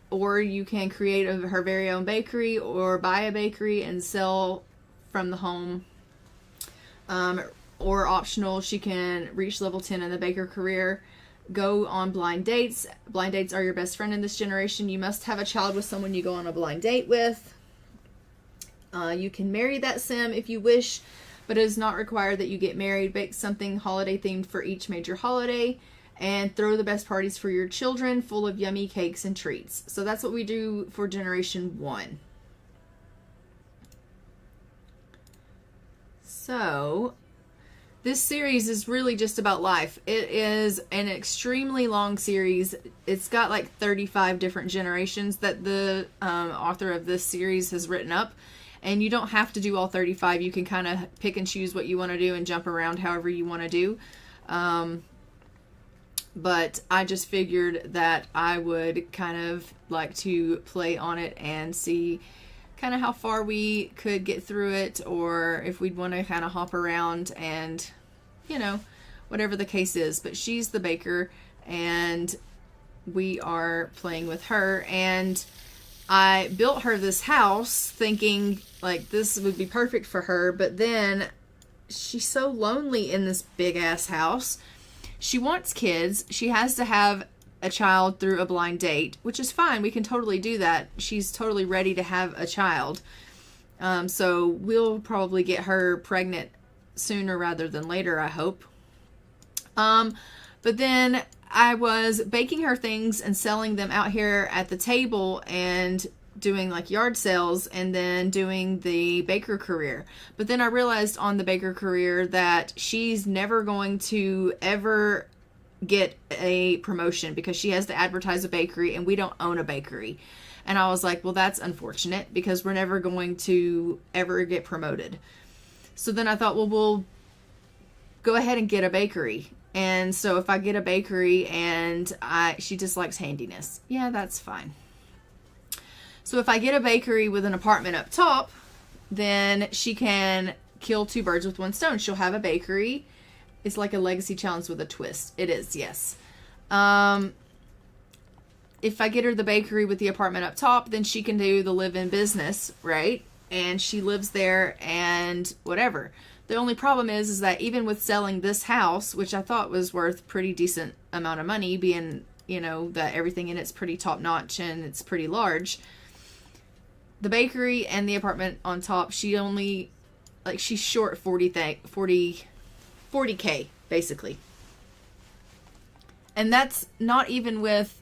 [SPEAKER 1] Or you can create her very own bakery or buy a bakery and sell from the home. Or optional, she can reach level 10 in the baker career. Go on blind dates. Blind dates are your best friend in this generation. You must have a child with someone you go on a blind date with. You can marry that sim if you wish, but it is not required that you get married. Bake something holiday themed for each major holiday. And throw the best parties for your children, full of yummy cakes and treats. So that's what we do for generation 1. So this series is really just about life. It is an extremely long series. It's got like 35 different generations that the author of this series has written up. And you don't have to do all 35. You can kind of pick and choose what you want to do and jump around however you want to do. But I just figured that I would kind of like to play on it and see kind of how far we could get through it, or if we'd want to kind of hop around and, you know, whatever the case is. But she's the baker and we are playing with her, and I built her this house thinking like this would be perfect for her, but then she's so lonely in this big ass house. She wants kids. She has to have a child through a blind date, which is fine. We can totally do that. She's totally ready to have a child. So we'll probably get her pregnant sooner rather than later, I hope. But then I was baking her things and selling them out here at the table and doing like yard sales and then doing the baker career. But then I realized on the baker career that she's never going to ever get a promotion because she has to advertise a bakery and we don't own a bakery. And I was like, well, that's unfortunate because we're never going to ever get promoted. So then I thought, well, we'll go ahead and get a bakery. And so if I get a bakery and she just likes handiness, yeah, that's fine. So if I get a bakery with an apartment up top, then she can kill 2 birds with 1 stone. She'll have a bakery. It's like a legacy challenge with a twist. It is, yes. If I get her the bakery with the apartment up top, then she can do the live-in business, right? And she lives there and whatever. The only problem is that even with selling this house, which I thought was worth pretty decent amount of money, being, you know, that everything in it's pretty top-notch and it's pretty large, the bakery and the apartment on top, she only, like, she's short 40K, basically. And that's not even with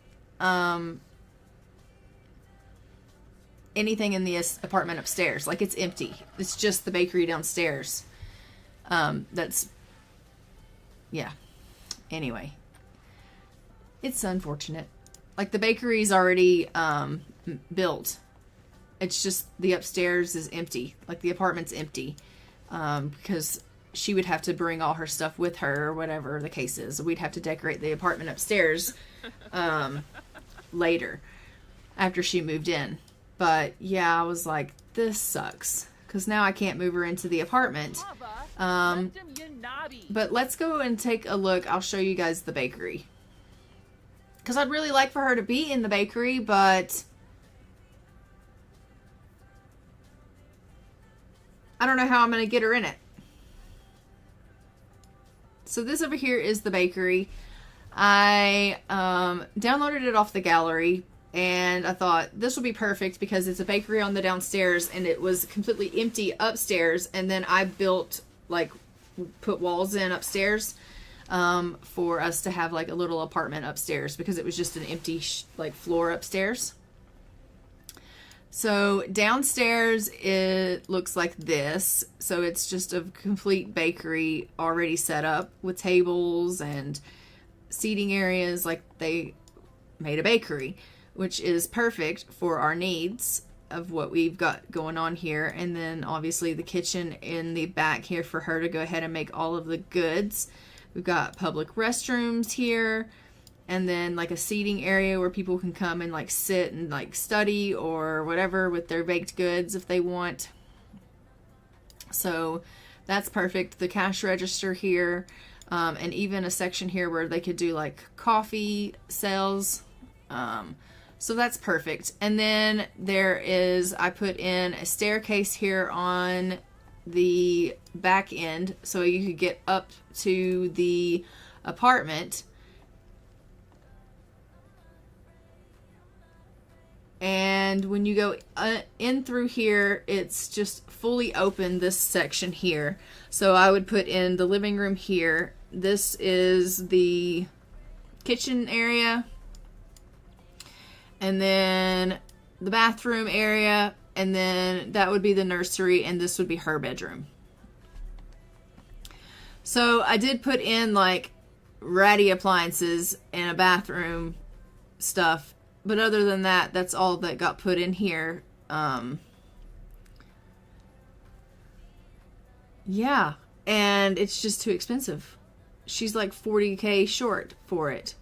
[SPEAKER 1] anything in the apartment upstairs. Like, it's empty. It's just the bakery downstairs. That's yeah. Anyway, it's unfortunate. Like, the bakery's already built. It's just the upstairs is empty. Like, the apartment's empty. Because she would have to bring all her stuff with her, or whatever the case is. We'd have to decorate the apartment upstairs later, after she moved in. But yeah, I was like, this sucks, because now I can't move her into the apartment. But let's go and take a look. I'll show you guys the bakery, because I'd really like for her to be in the bakery, but I don't know how I'm going to get her in it. So this over here is the bakery. I downloaded it off the gallery, and I thought this would be perfect because it's a bakery on the downstairs, and it was completely empty upstairs. And then I built, like, put walls in upstairs for us to have like a little apartment upstairs, because it was just an empty like floor upstairs. So downstairs it looks like this. So it's just a complete bakery already set up with tables and seating areas, like they made a bakery, which is perfect for our needs of what we've got going on here. And then obviously the kitchen in the back here for her to go ahead and make all of the goods. We've got public restrooms here, and then like a seating area where people can come and like sit and like study or whatever with their baked goods if they want. So that's perfect. The cash register here, and even a section here where they could do like coffee sales. So that's perfect. And then there is, I put in a staircase here on the back end so you could get up to the apartment. And when you go in through here, it's just fully open, this section here. So I would put in the living room here. This is the kitchen area. And then the bathroom area. And then that would be the nursery. And this would be her bedroom. So I did put in like ratty appliances and a bathroom stuff. But other than that, that's all that got put in here. Yeah. And it's just too expensive. She's like $40K short for it.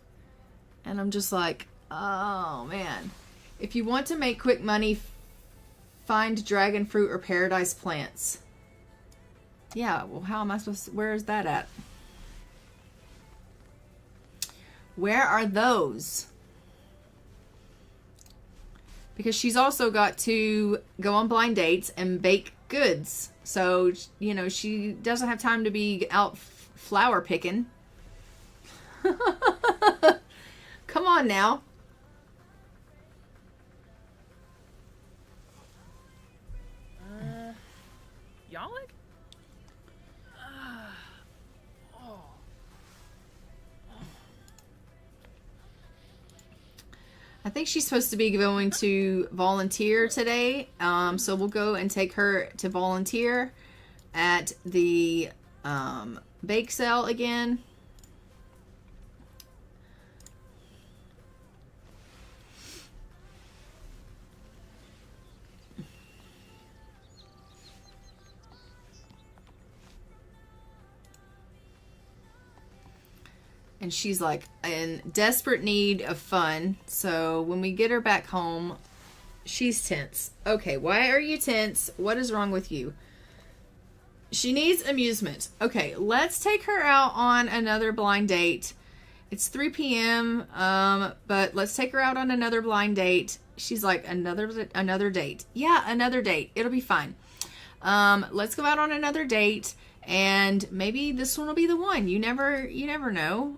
[SPEAKER 1] And I'm just like, oh man. If you want to make quick money, find dragon fruit or paradise plants. Yeah, well, how am I supposed to, where is that at? Where are those? Because she's also got to go on blind dates and bake goods. So, you know, she doesn't have time to be out flower picking. Come on now.
[SPEAKER 2] Yalik?
[SPEAKER 1] I think she's supposed to be going to volunteer today. So we'll go and take her to volunteer at the bake sale again. And she's like in desperate need of fun. So when we get her back home, she's tense. Okay, why are you tense? What is wrong with you? She needs amusement. Okay, let's take her out on another blind date. It's 3 p.m., but let's take her out on another blind date. She's like, another date. Yeah, another date. It'll be fine. Let's go out on another date. And maybe this one will be the one. You never know.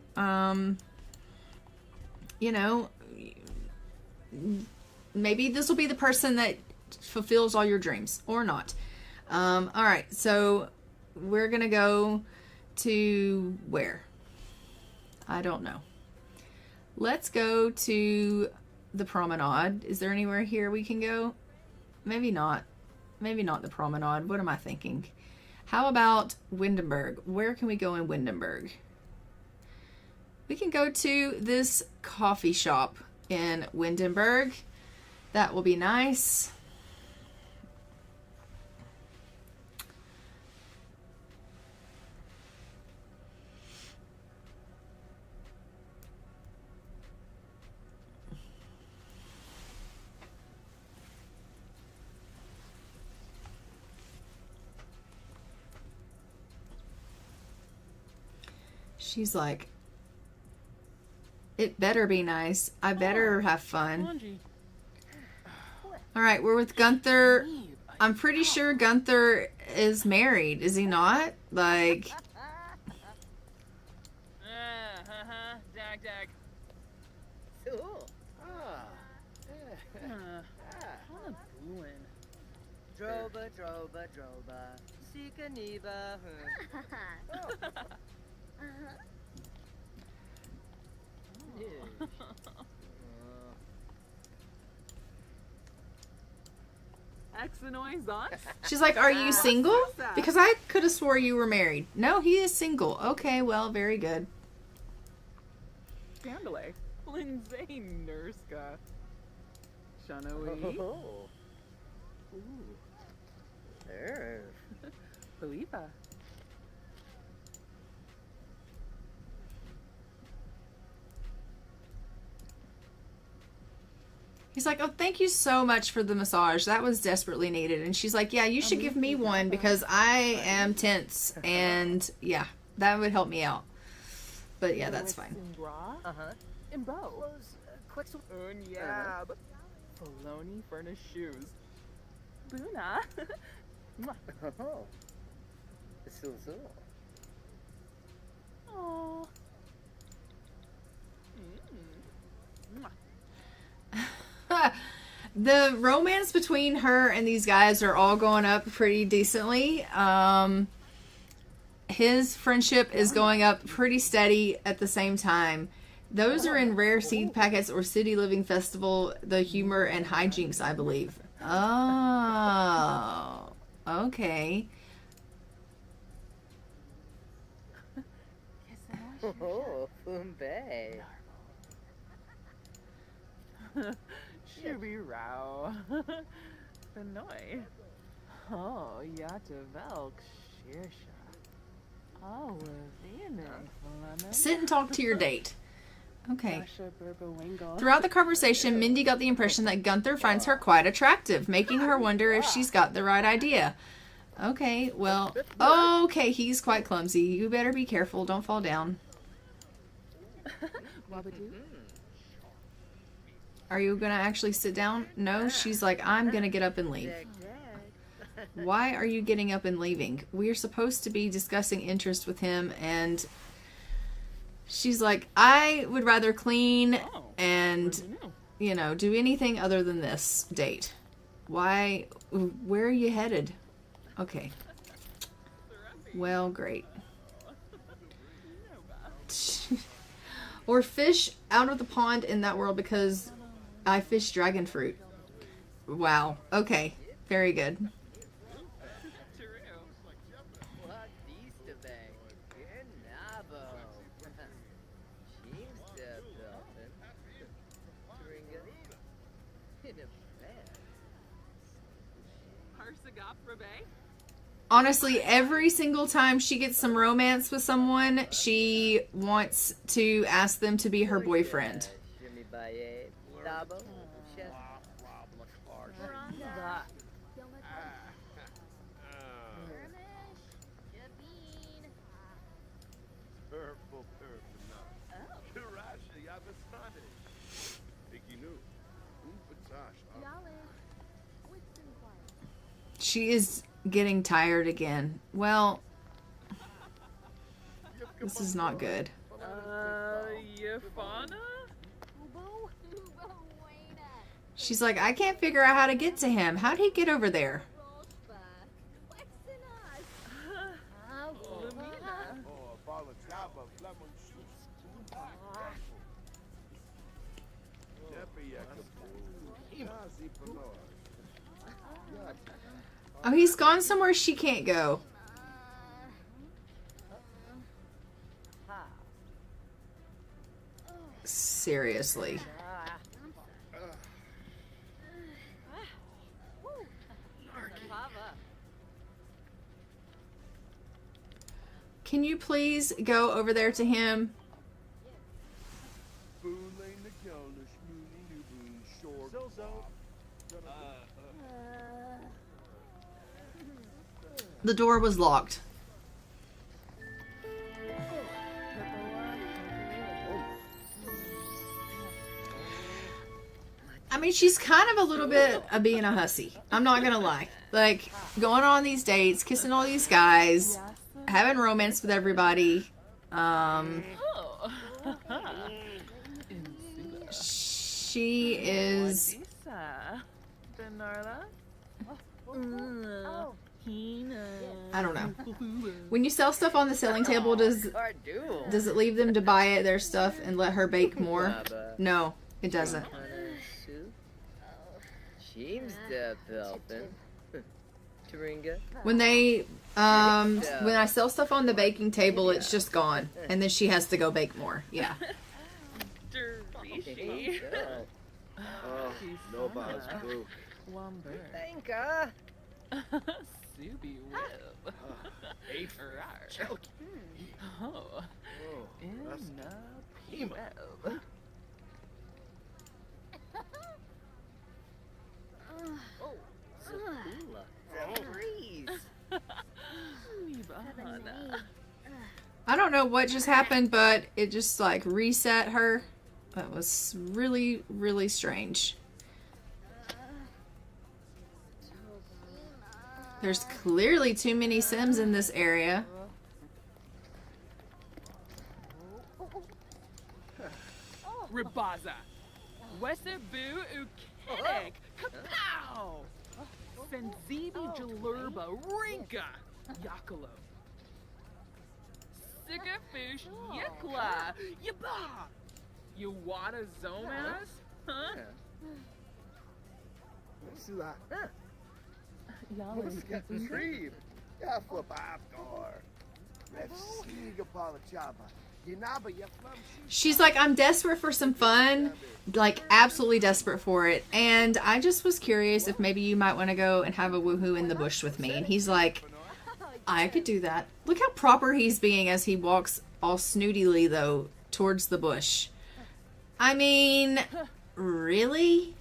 [SPEAKER 1] You know, maybe this will be the person that fulfills all your dreams or not. All right. So we're going to go to where? I don't know. Let's go to the promenade. Is there anywhere here we can go? Maybe not. Maybe not the promenade. What am I thinking? How about Windenburg? Where can we go in Windenburg? we can go to this coffee shop in Windenburg. That will be nice. She's like, it better be nice. I better have fun. All right, we're with Gunther. I'm pretty sure Gunther is married. Is he not? Like,
[SPEAKER 2] Dag, dag.
[SPEAKER 6] Droba, droba, droba. Sika niba.
[SPEAKER 2] Exenoizant?
[SPEAKER 1] she's like, are you single? Because I could have swore you were married. No, he is single. Okay, well, very good.
[SPEAKER 2] Scandale. Lindsay Nurska. Shanawi.
[SPEAKER 6] Oh. Ooh. Nerve.
[SPEAKER 2] Felipa.
[SPEAKER 1] He's like, oh, thank you so much for the massage. That was desperately needed. And she's like, yeah, you should give me one because I am tense. And yeah, that would help me out. But yeah, that's fine.
[SPEAKER 6] Uh-huh.
[SPEAKER 2] Imbo.
[SPEAKER 6] Those, Quexel.
[SPEAKER 2] Unyab. Bologna furnished shoes. Buna.
[SPEAKER 6] Oh. So.
[SPEAKER 2] Oh.
[SPEAKER 1] The romance between her and these guys are all going up pretty decently. His friendship is going up pretty steady at the same time. Those are in Rare Seed Packets or City Living Festival, the humor and hijinks, I believe. Oh, okay.
[SPEAKER 6] Oh, Fumbe.
[SPEAKER 2] Shubi Rao. Benoy. Oh, Yata Velk. Shirsha. Oh, Lemon.
[SPEAKER 1] Sit and talk to your date. Okay.
[SPEAKER 2] Dasha Burba
[SPEAKER 1] Throughout the conversation, Mindy got the impression that Gunther finds her quite attractive, making her wonder if she's got the right idea. Okay, well, okay, he's quite clumsy. You better be careful. Don't fall down.
[SPEAKER 2] Wabadoo.
[SPEAKER 1] Are you going to actually sit down? No, she's like, I'm going to get up and leave. Why are you getting up and leaving? We're supposed to be discussing interest with him, and she's like, I would rather clean and, you know, do anything other than this date. Why? Where are you headed? Okay. Well, great. Or fish out of the pond in that world because I fish dragon fruit. Wow. Okay. Very good.
[SPEAKER 6] What beast of bag? Nabo. In a bed.
[SPEAKER 2] Harsagap Rabe.
[SPEAKER 1] Honestly, every single time she gets some romance with someone, she wants to ask them to be her boyfriend.
[SPEAKER 6] Jimmy Baye. Dabo.
[SPEAKER 1] She is getting tired again. Well, this is not good.
[SPEAKER 2] Yafana?
[SPEAKER 1] She's like, I can't figure out how to get to him. How'd he get over there? Oh, he's gone somewhere she can't go. seriously. Can you please go over there to him? The door was locked. I mean, she's kind of a little bit of being a hussy. I'm not gonna lie. Like, going on these dates, kissing all these guys, having romance with everybody. She is. I don't know. When you sell stuff on the selling table, does it leave them to buy their stuff and let her bake more? No, it doesn't. When they when I sell stuff on the baking table, it's just gone, and then she has to go bake more. Yeah.
[SPEAKER 3] Oh, no buzz, boo.
[SPEAKER 6] Thanka.
[SPEAKER 2] Subi whip. Oh. In a web.
[SPEAKER 1] I don't know what just happened, but it just like reset her. That was really, really strange. There's clearly too many Sims in this area.
[SPEAKER 2] Ribaza. Wesebu ukenek. Kapow. Senzibi jalurba. Rinka. Yakalo. Sikafish yikla. Yaba. You wanna zomas? Huh?
[SPEAKER 1] She's like, I'm desperate for some fun, like absolutely desperate for it. And I just was curious if maybe you might want to go and have a woohoo in the bush with me. And he's like, I could do that. Look how proper he's being as he walks all snootily, though, towards the bush. I mean, really?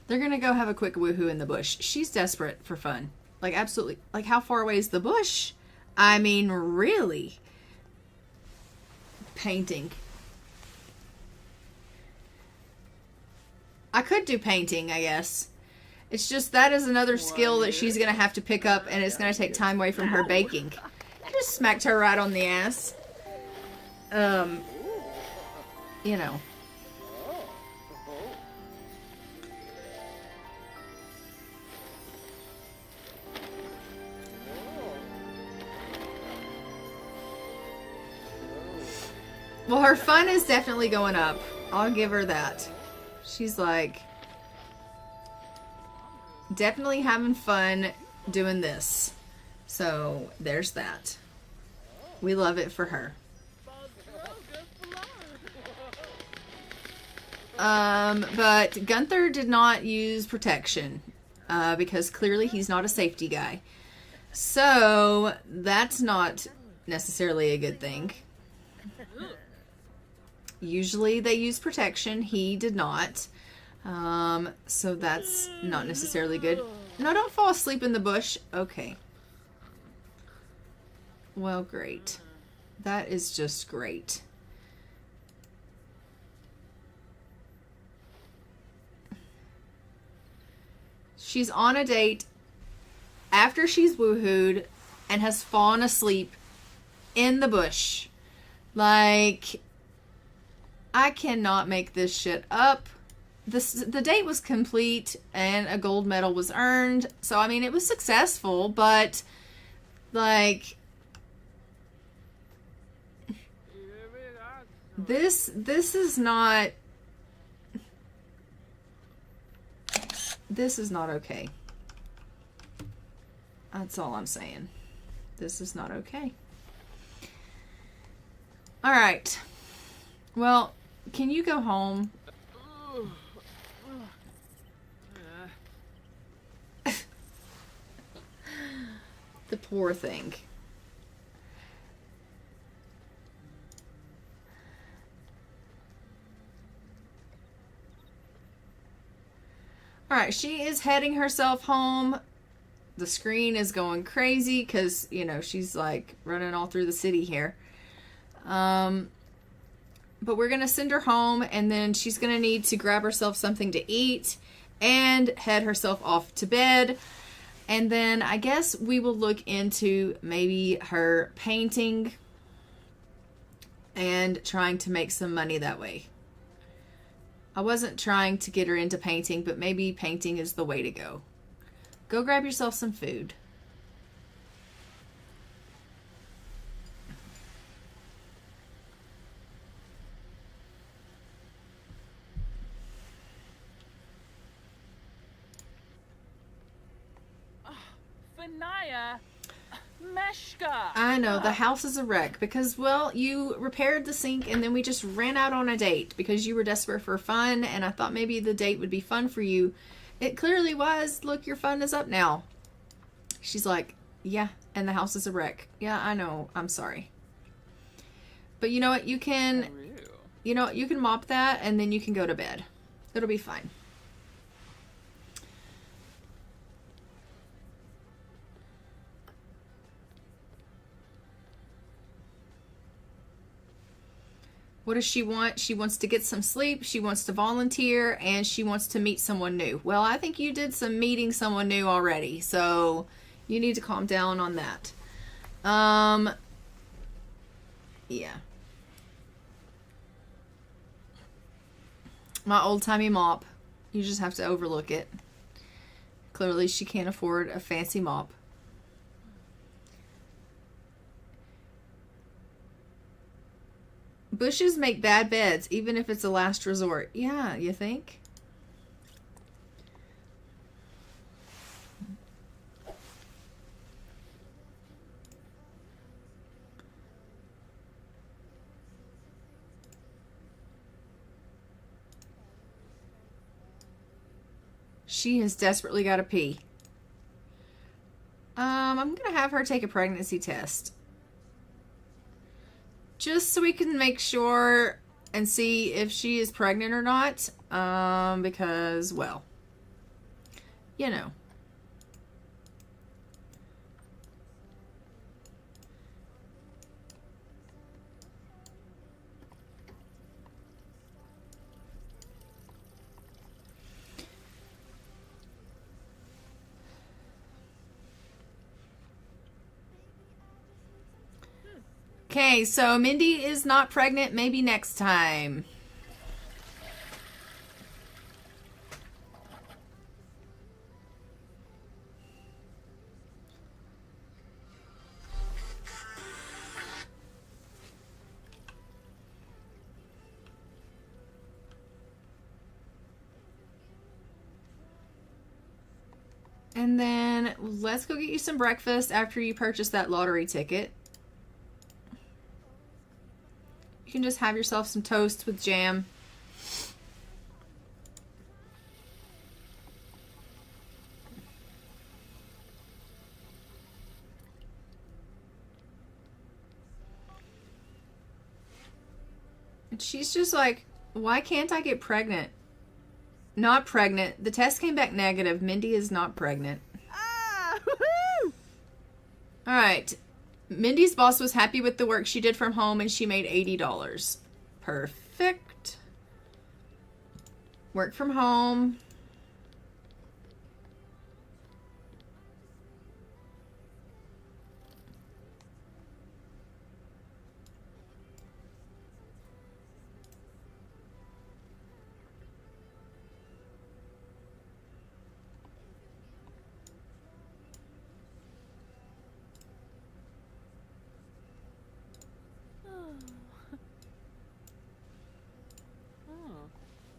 [SPEAKER 1] They're going to go have a quick woohoo in the bush. She's desperate for fun. Like, absolutely. Like, how far away is the bush? I mean, really? Painting. I could do painting, I guess. It's just that is another skill that she's going to have to pick up, and it's going to take time away from her baking. I just smacked her right on the ass. You know. Well, her fun is definitely going up. I'll give her that. She's like definitely having fun doing this. So there's that. We love it for her. But Gunther did not use protection because clearly he's not a safety guy. So that's not necessarily a good thing. Usually they use protection. He did not. So that's not necessarily good. No, don't fall asleep in the bush. Okay. Well, great. That is just great. She's on a date after she's woohooed and has fallen asleep in the bush. Like, I cannot make this shit up. The date was complete and a gold medal was earned. So, I mean, it was successful, but, like, this is not... This is not okay. That's all I'm saying. This is not okay. All right. Well, can you go home? The poor thing. All right, she is heading herself home. The screen is going crazy because, you know, she's like running all through the city here. But we're going to send her home, and then she's going to need to grab herself something to eat and head herself off to bed. And then I guess we will look into maybe her painting and trying to make some money that way. I wasn't trying to get her into painting, but maybe painting is the way to go. Go grab yourself some food.
[SPEAKER 2] Fanaya, Meshka.
[SPEAKER 1] I know, the house is a wreck because, well, you repaired the sink and then we just ran out on a date because you were desperate for fun and I thought maybe the date would be fun for you. It clearly was. Look, your fun is up now. She's like, yeah, and the house is a wreck. Yeah, I know. I'm sorry. But you know what? You can mop that and then you can go to bed. It'll be fine. What does she want? She wants to get some sleep, she wants to volunteer, and she wants to meet someone new. Well, I think you did some meeting someone new already, so you need to calm down on that. Yeah. My old-timey mop. You just have to overlook it. Clearly, she can't afford a fancy mop. Bushes make bad beds, even if it's a last resort. Yeah, you think? She has desperately got to pee. I'm going to have her take a pregnancy test. Just so we can make sure and see if she is pregnant or not. Because, well, you know. Okay, so Mindy is not pregnant. Maybe next time. And then let's go get you some breakfast after you purchase that lottery ticket. You can just have yourself some toast with jam. And she's just like, why can't I get pregnant? Not pregnant. The test came back negative. Mindy is not pregnant.
[SPEAKER 6] Ah! Woohoo!
[SPEAKER 1] All right. Mindy's boss was happy with the work she did from home and she made $80. Perfect. Work from home.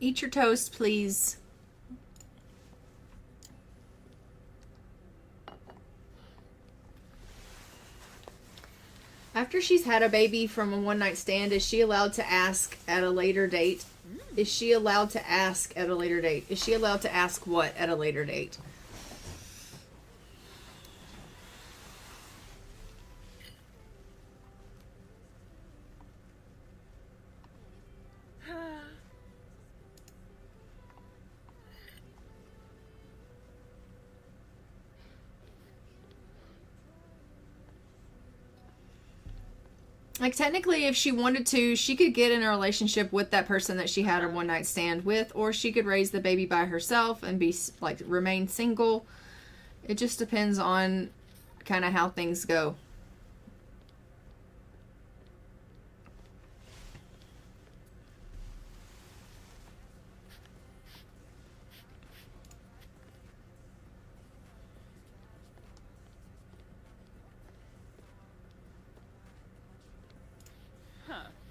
[SPEAKER 1] Eat your toast, please. After after she's had a baby from a one-night stand, is she allowed to ask at a later date? Is she allowed to ask at a later date? Is she allowed to ask what at a later date? Like, technically, if she wanted to, she could get in a relationship with that person that she had a one-night stand with, or she could raise the baby by herself and be, like, remain single. It just depends on kind of how things go.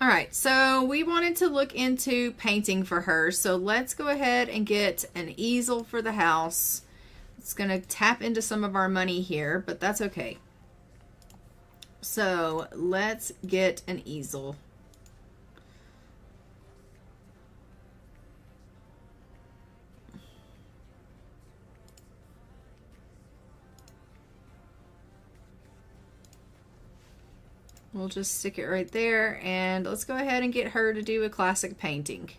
[SPEAKER 1] All right, so we wanted to look into painting for her. So let's go ahead and get an easel for the house. It's going to tap into some of our money here, but that's okay. So let's get an easel. We'll just stick it right there, and let's go ahead and get her to do a classic painting.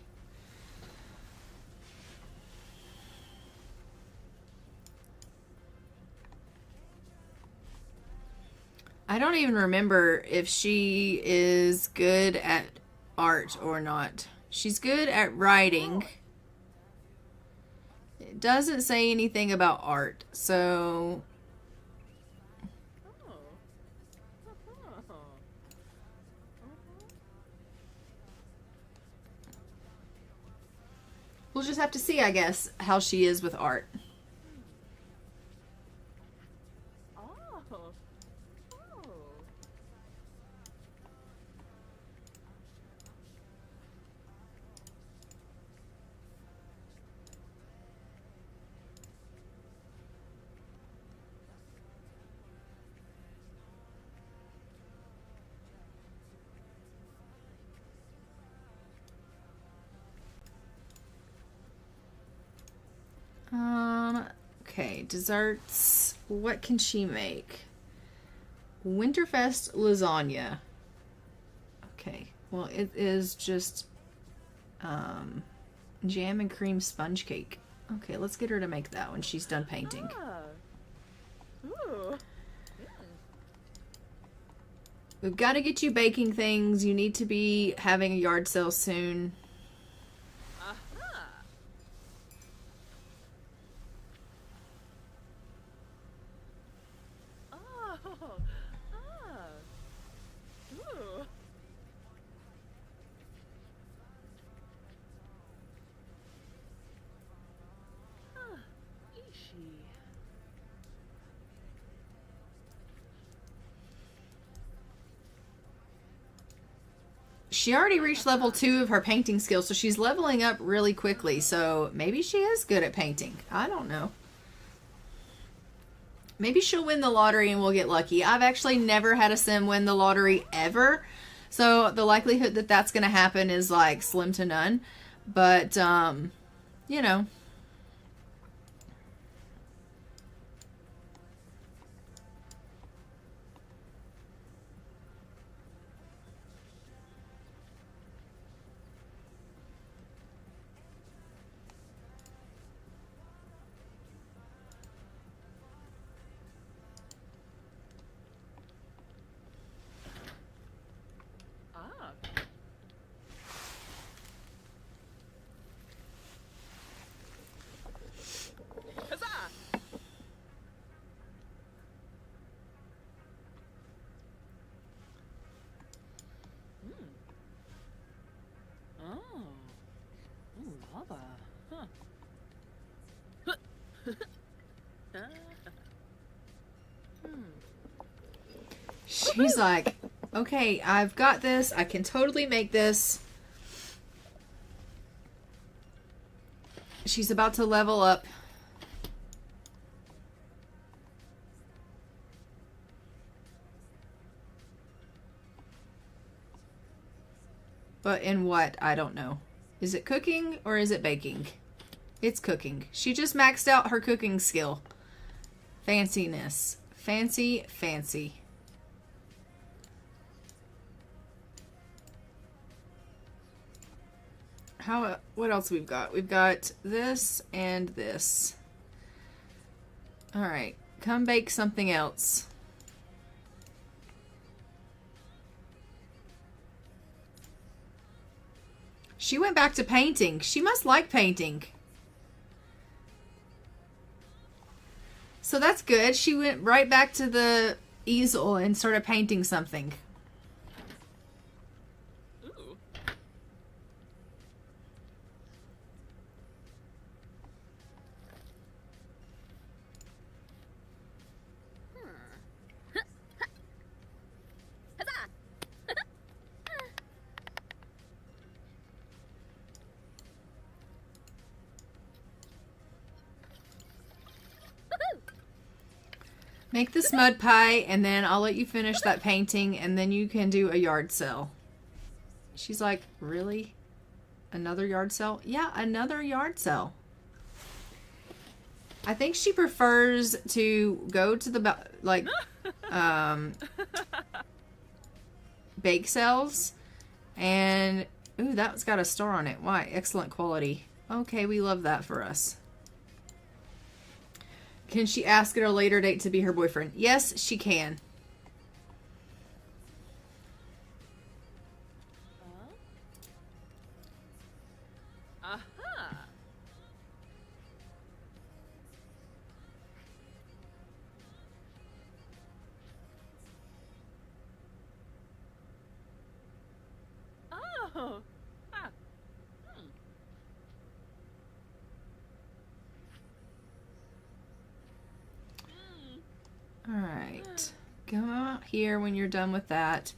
[SPEAKER 1] I don't even remember if she is good at art or not. She's good at writing. It doesn't say anything about art, so... we'll just have to see, I guess, how she is with art. Okay, desserts. What can she make? Winterfest lasagna. Okay, well, it is just jam and cream sponge cake. Okay, let's get her to make that when she's done painting. We've got to get you baking things. You need to be having a yard sale soon. She already reached level 2 of her painting skills, so she's leveling up really quickly. So maybe she is good at painting. I don't know. Maybe she'll win the lottery and we'll get lucky. I've actually never had a sim win the lottery ever. So the likelihood that that's going to happen is like slim to none. But, you know. She's like, okay, I've got this. I can totally make this. She's about to level up. But in what? I don't know. Is it cooking or is it baking? It's cooking. She just maxed out her cooking skill. Fanciness. Fancy, fancy. What else we've got? We've got this and this. All right. Come bake something else. She went back to painting. She must like painting. So that's good. She went right back to the easel and started painting something.
[SPEAKER 2] Ooh.
[SPEAKER 4] Huzzah!
[SPEAKER 1] Make this mud pie, and then I'll let you finish that painting, and then you can do a yard sale. She's like, really? Another yard sale? Yeah, another yard sale. I think she prefers to go to the, like, bake sales. And, ooh, that's got a star on it. Why? Excellent quality. Okay, we love that for us. Can she ask at a later date to be her boyfriend? Yes, she can.
[SPEAKER 2] Aha. Oh. Ah. Hmm.
[SPEAKER 1] All right. Come out here when you're done with that.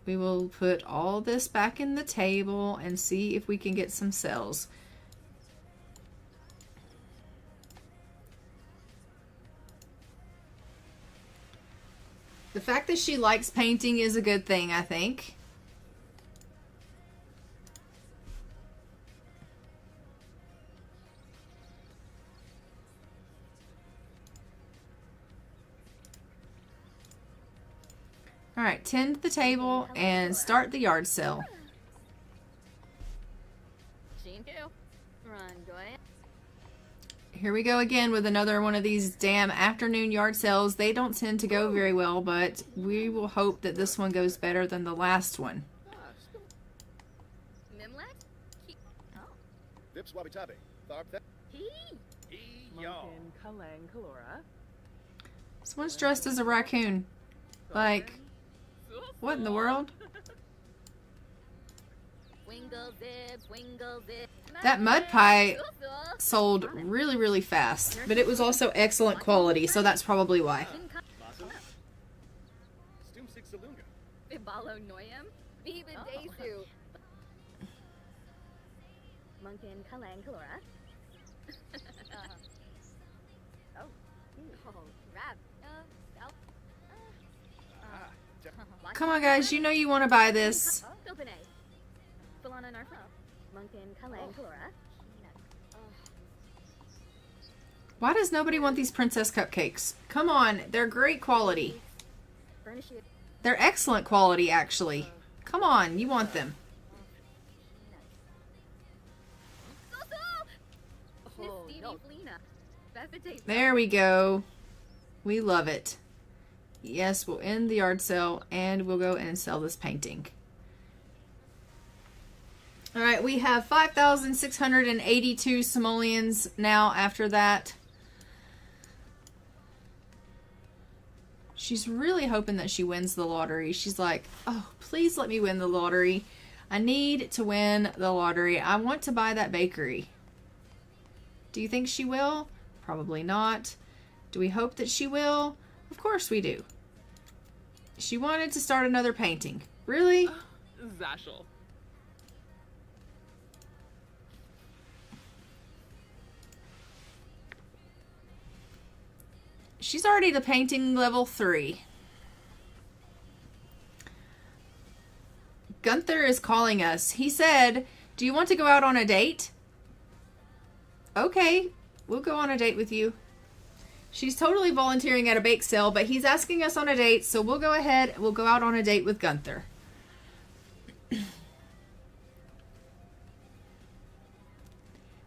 [SPEAKER 1] We will put all this back in the table and see if we can get some sales. The fact that she likes painting is a good thing, I think. All right, tend the table and start the yard sale. Here we go again with another one of these damn afternoon yard sales. They don't tend to go very well, but we will hope that this one goes better than the last one.
[SPEAKER 3] Vips wabi tabi. Tharp that.
[SPEAKER 6] Munkin Kalang Kalora.
[SPEAKER 1] This one's dressed as a raccoon. Like, what in the world? That mud pie sold really, really fast, but it was also excellent quality, so that's probably why.
[SPEAKER 3] Stum six salunga.
[SPEAKER 4] Ibalo Noyam, Biba Desu. Munkin Kalang Kalora.
[SPEAKER 1] Come on, guys, you know you want to buy this. Why does nobody want these princess cupcakes? Come on, they're great quality. They're excellent quality, actually. Come on, you want them. There we go. We love it. Yes, we'll end the yard sale and we'll go and sell this painting. All right, we have 5,682 simoleons now after that. She's really hoping that she wins the lottery. She's like, oh, please let me win the lottery. I need to win the lottery. I want to buy that bakery. Do you think she will? Probably not. Do we hope that she will? Of course we do. She wanted to start another painting. Really?
[SPEAKER 2] Zashel.
[SPEAKER 1] She's already to painting level 3. Gunther is calling us. He said, do you want to go out on a date? Okay, we'll go on a date with you. She's totally volunteering at a bake sale, but he's asking us on a date, so we'll go ahead. We'll go out on a date with Gunther.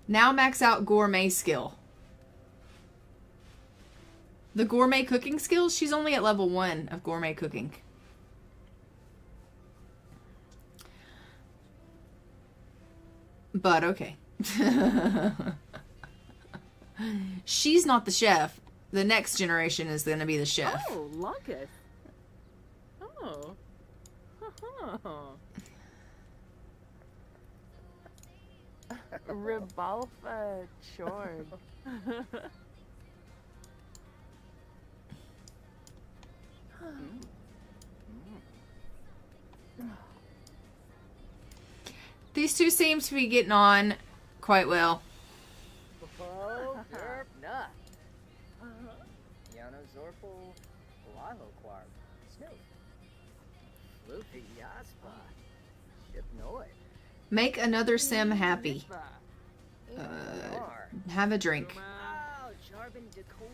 [SPEAKER 1] Now max out gourmet skill. The gourmet cooking skills, she's only at level 1 of gourmet cooking. But okay. She's not the chef. The next generation is going to be the chef.
[SPEAKER 6] Oh, Lucas. Oh. Rebalfa Chord.
[SPEAKER 1] These two seem to be getting on quite well.
[SPEAKER 7] Oh, Yerp, nah. Yano Zorpo, Lalo Quarb, Snoop. Luffy Yaspa, Shipnoid.
[SPEAKER 1] Make another sim happy. Have a drink.
[SPEAKER 7] Oh, Jarbin Decor.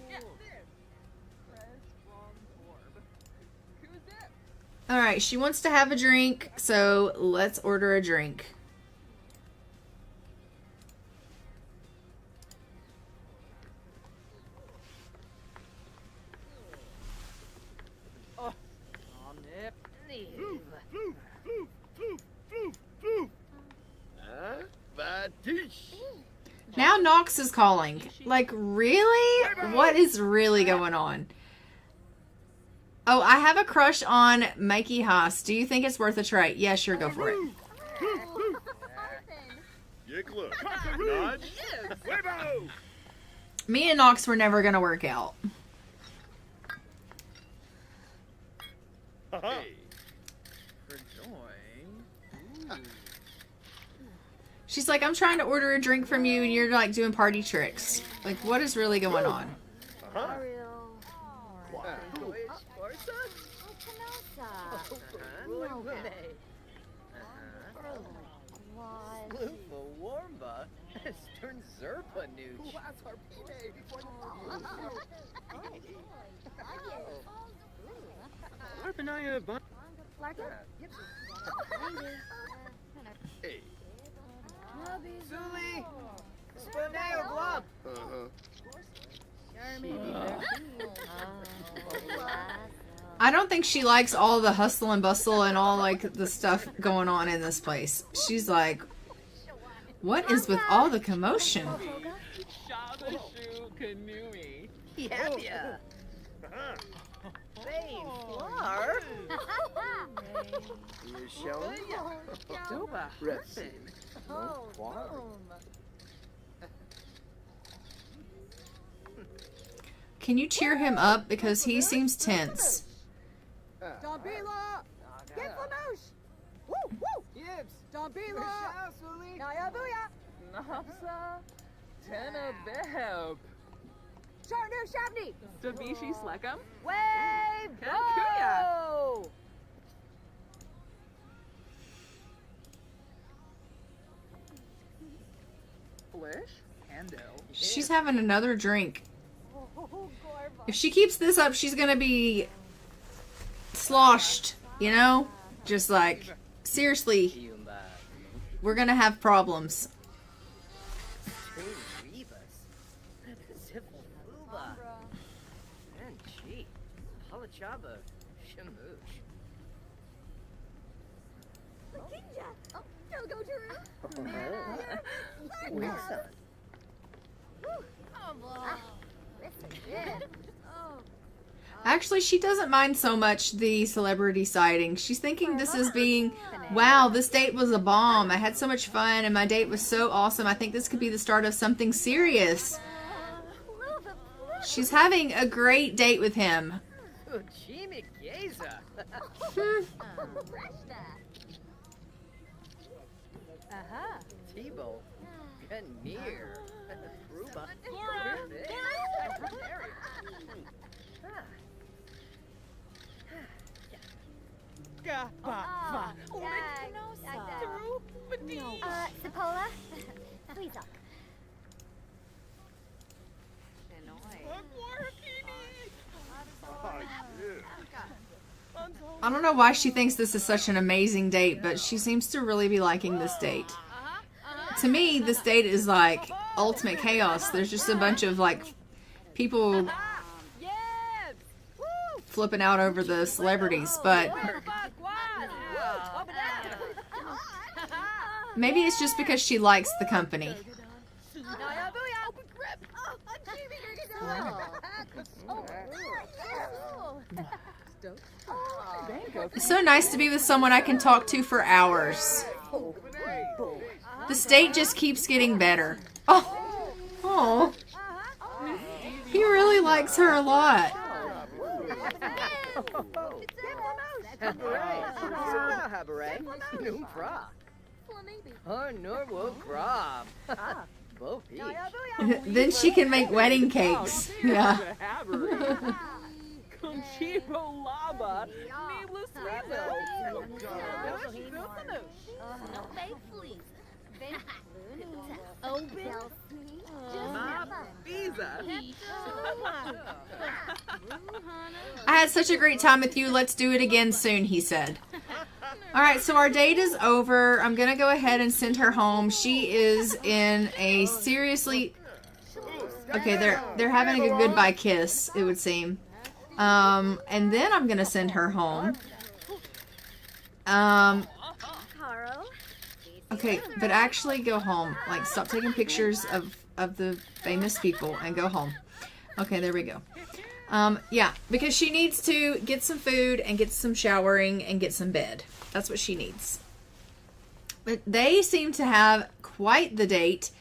[SPEAKER 1] Alright, she wants to have a drink, so let's order a drink. Now Nox is calling. Like, really? What is really going on? Oh, I have a crush on Mikey Haas. Do you think it's worth a try? Yeah, sure, go for it. Me and Nox were never going to work out. She's like, I'm trying to order a drink from you and you're like doing party tricks. Like, what is really going on? I don't think she likes all the hustle and bustle and all like the stuff going on in this place. She's like, what is with all the commotion?
[SPEAKER 2] Shabashu Kanui.
[SPEAKER 7] Yeah. Flour. You showing?
[SPEAKER 6] Doba.
[SPEAKER 1] Can you cheer him up because he seems tense?
[SPEAKER 8] Dombila! Get Flamouche! Woo! Woo!
[SPEAKER 7] Gibbs.
[SPEAKER 8] Dombila! Naya Booyah!
[SPEAKER 6] Nafsa. Tena Beheb.
[SPEAKER 8] Charnu Shabni!
[SPEAKER 6] Davishi Slekam.
[SPEAKER 8] Wave!
[SPEAKER 6] Kankuya.
[SPEAKER 8] Go!
[SPEAKER 6] Flish. Hando.
[SPEAKER 1] She's having another drink. If she keeps this up, she's gonna be sloshed, you know? Just like, seriously, we're gonna have problems. Actually, she doesn't mind so much the celebrity sighting. She's thinking this is being, wow, this date was a bomb. I had so much fun and my date was so awesome. I think this could be the start of something serious. She's having a great date with him.
[SPEAKER 7] Tebow. Near. Ruba.
[SPEAKER 4] Cipolla? Please up.
[SPEAKER 1] I don't know why she thinks this is such an amazing date, but she seems to really be liking this date. To me, this date is like ultimate chaos. There's just a bunch of like people flipping out over the celebrities, but maybe it's just because she likes the company. It's so nice to be with someone I can talk to for hours. This date just keeps getting better. Oh, he really likes her a lot. Then she can make wedding cakes. Yeah.
[SPEAKER 2] Conchivo lava.
[SPEAKER 1] I had such a great time with you. Let's do it again soon, he said. All right, so our date is over. I'm going to go ahead and send her home. She is in a seriously... Okay, they're having a goodbye kiss, it would seem. And then I'm going to send her home. Okay, but actually go home. Like, stop taking pictures of the famous people and go home. Okay, there we go. Yeah, because she needs to get some food and get some showering and get some bed. That's what she needs. But they seem to have quite the date,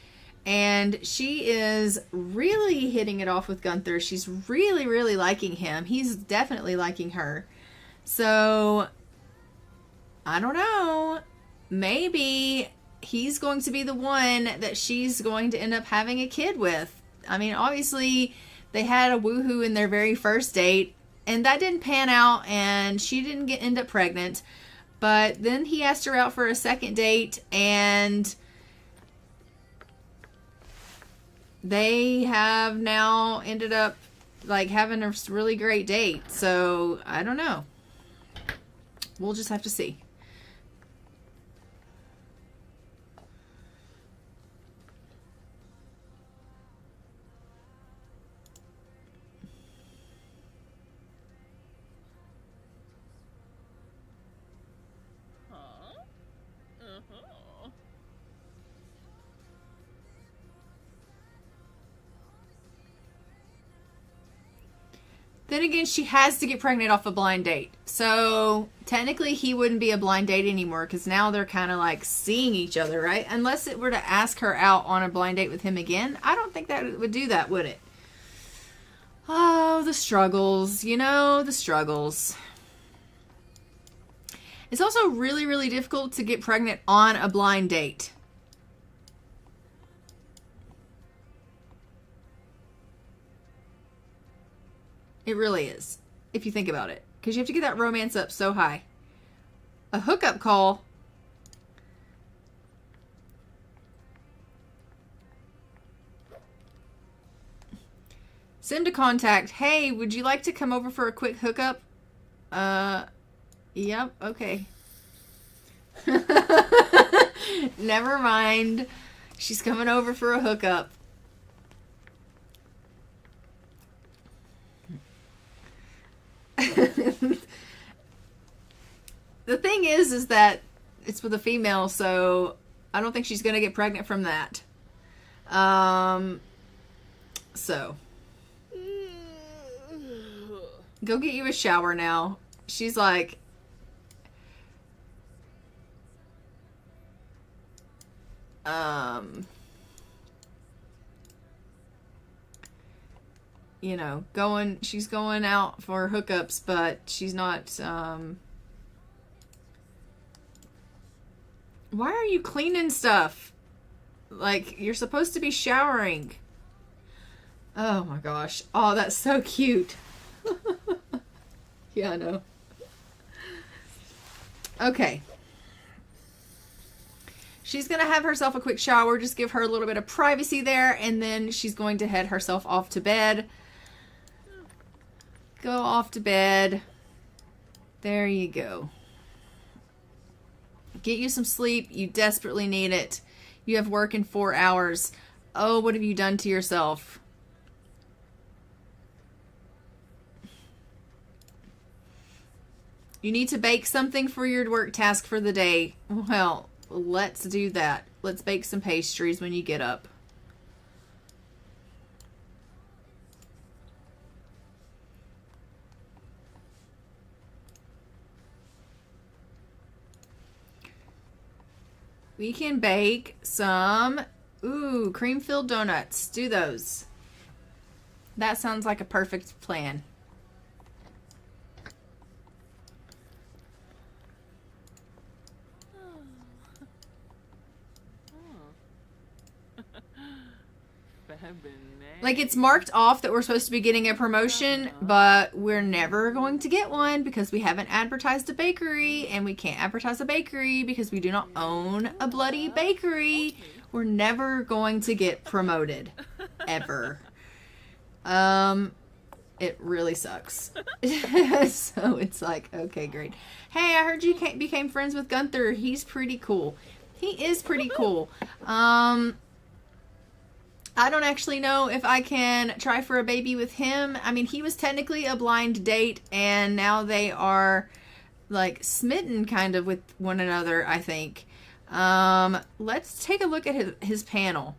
[SPEAKER 1] and she is really hitting it off with Gunther. She's really, really liking him. He's definitely liking her. So, I don't know. Maybe he's going to be the one that she's going to end up having a kid with. I mean, obviously, they had a woohoo in their very first date, and that didn't pan out, and she didn't end up pregnant. But then he asked her out for a second date, and they have now ended up like having a really great date. So, I don't know. We'll just have to see. Then again, she has to get pregnant off a blind date. So, technically, he wouldn't be a blind date anymore because now they're kind of like seeing each other, right? Unless it were to ask her out on a blind date with him again. I don't think that would do that, would it? Oh, the struggles. You know, the struggles. It's also really, really difficult to get pregnant on a blind date. It really is, if you think about it. Because you have to get that romance up so high. A hookup call. Send a contact. Hey, would you like to come over for a quick hookup? Yep, okay. Never mind. She's coming over for a hookup. The thing is that it's with a female, so I don't think she's gonna get pregnant from that. So go get you a shower now. She's like, you know, she's going out for hookups, but she's not, why are you cleaning stuff? Like, you're supposed to be showering. Oh my gosh. Oh, that's so cute. Yeah, I know. Okay. She's going to have herself a quick shower, just give her a little bit of privacy there, and then she's going to head herself off to bed. Go off to bed. There you go. Get you some sleep. You desperately need it. You have work in 4 hours. Oh, what have you done to yourself? You need to bake something for your work task for the day. Well, let's do that. Let's bake some pastries when you get up. We can bake some, cream-filled donuts. Do those. That sounds like a perfect plan. Like, it's marked off that we're supposed to be getting a promotion, but we're never going to get one because we haven't advertised a bakery, and we can't advertise a bakery because we do not own a bloody bakery. We're never going to get promoted. Ever. It really sucks. So it's like, okay, great. Hey, I heard you became friends with Gunther. He's pretty cool. He is pretty cool. I don't actually know if I can try for a baby with him. I mean, he was technically a blind date, and now they are, like, smitten kind of with one another, I think. Let's take a look at his panel.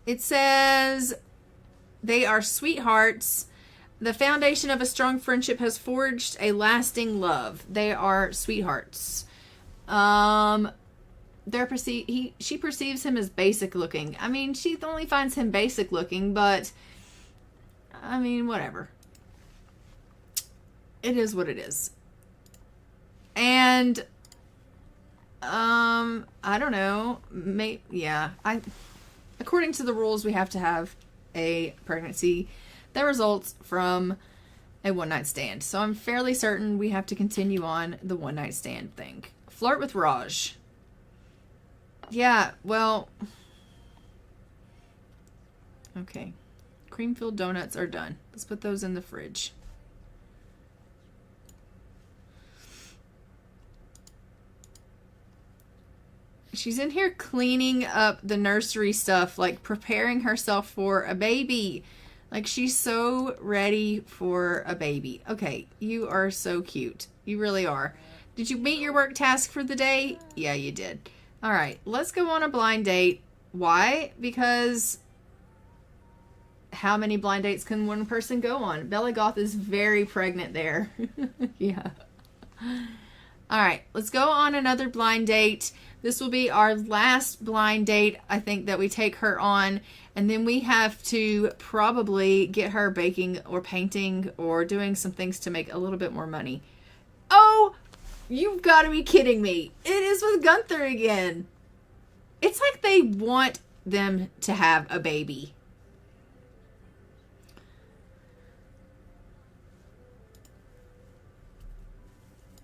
[SPEAKER 1] It says, they are sweethearts. The foundation of a strong friendship has forged a lasting love. They are sweethearts. She perceives him as basic looking. I mean, she only finds him basic looking, but I mean, whatever. It is what it is. And I don't know. According to the rules, we have to have a pregnancy that results from a one-night stand. So I'm fairly certain we have to continue on the one-night stand thing. Flirt with Raj. Yeah, well, okay. Cream-filled donuts are done. Let's put those in the fridge. She's in here cleaning up the nursery stuff, like preparing herself for a baby. Like, she's so ready for a baby. Okay, you are so cute. You really are. Did you meet your work task for the day? Yeah, you did. All right, let's go on a blind date. Why? Because how many blind dates can one person go on? Bella Goth is very pregnant there. Yeah. All right, let's go on another blind date. This will be our last blind date, I think, that we take her on. And then we have to probably get her baking or painting or doing some things to make a little bit more money. Oh, you've got to be kidding me. It is with Gunther again. It's like they want them to have a baby.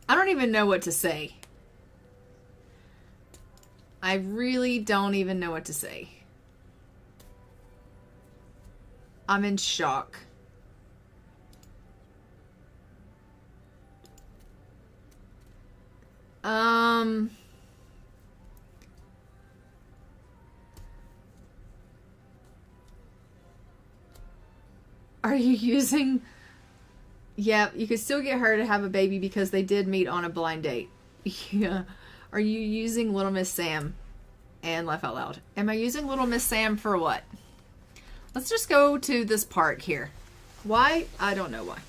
[SPEAKER 1] I don't even know what to say. I really don't even know what to say. I'm in shock. Are you using... Yeah, you could still get her to have a baby because they did meet on a blind date. Yeah. Are you using Little Miss Sam? And laugh out loud. Am I using Little Miss Sam for what? Let's just go to this part here. Why? I don't know why.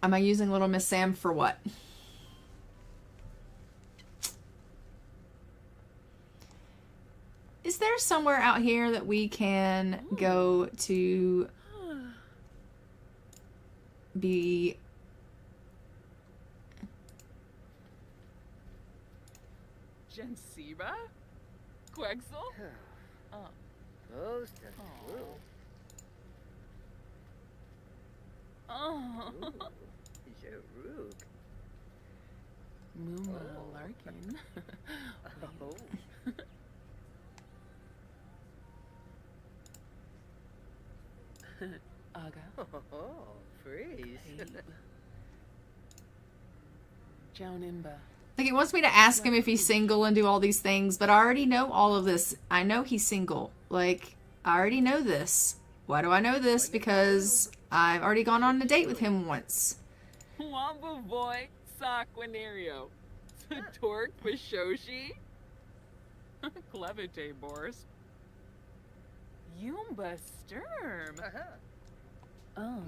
[SPEAKER 1] Am I using Little Miss Sam for what? Is there somewhere out here that we can go to be...
[SPEAKER 6] Gensiba? Quexel?
[SPEAKER 7] Close to blue.
[SPEAKER 6] Oh.
[SPEAKER 7] Jaruk.
[SPEAKER 6] Mooma
[SPEAKER 7] Oh.
[SPEAKER 6] Larkin.
[SPEAKER 7] Oh.
[SPEAKER 6] Aga.
[SPEAKER 7] Oh, freeze.
[SPEAKER 6] Abe. Jaunimba.
[SPEAKER 1] Like, it wants me to ask him if he's single and do all these things, but I already know all of this. I know he's single. Like, I already know this. Why do I know this? Because I've already gone on a date with him once.
[SPEAKER 6] Wamba Boy Saquinario. Torque Pashoshi. Clevite Boris. Yumba Sturm.
[SPEAKER 7] Uh-huh.
[SPEAKER 6] Oh.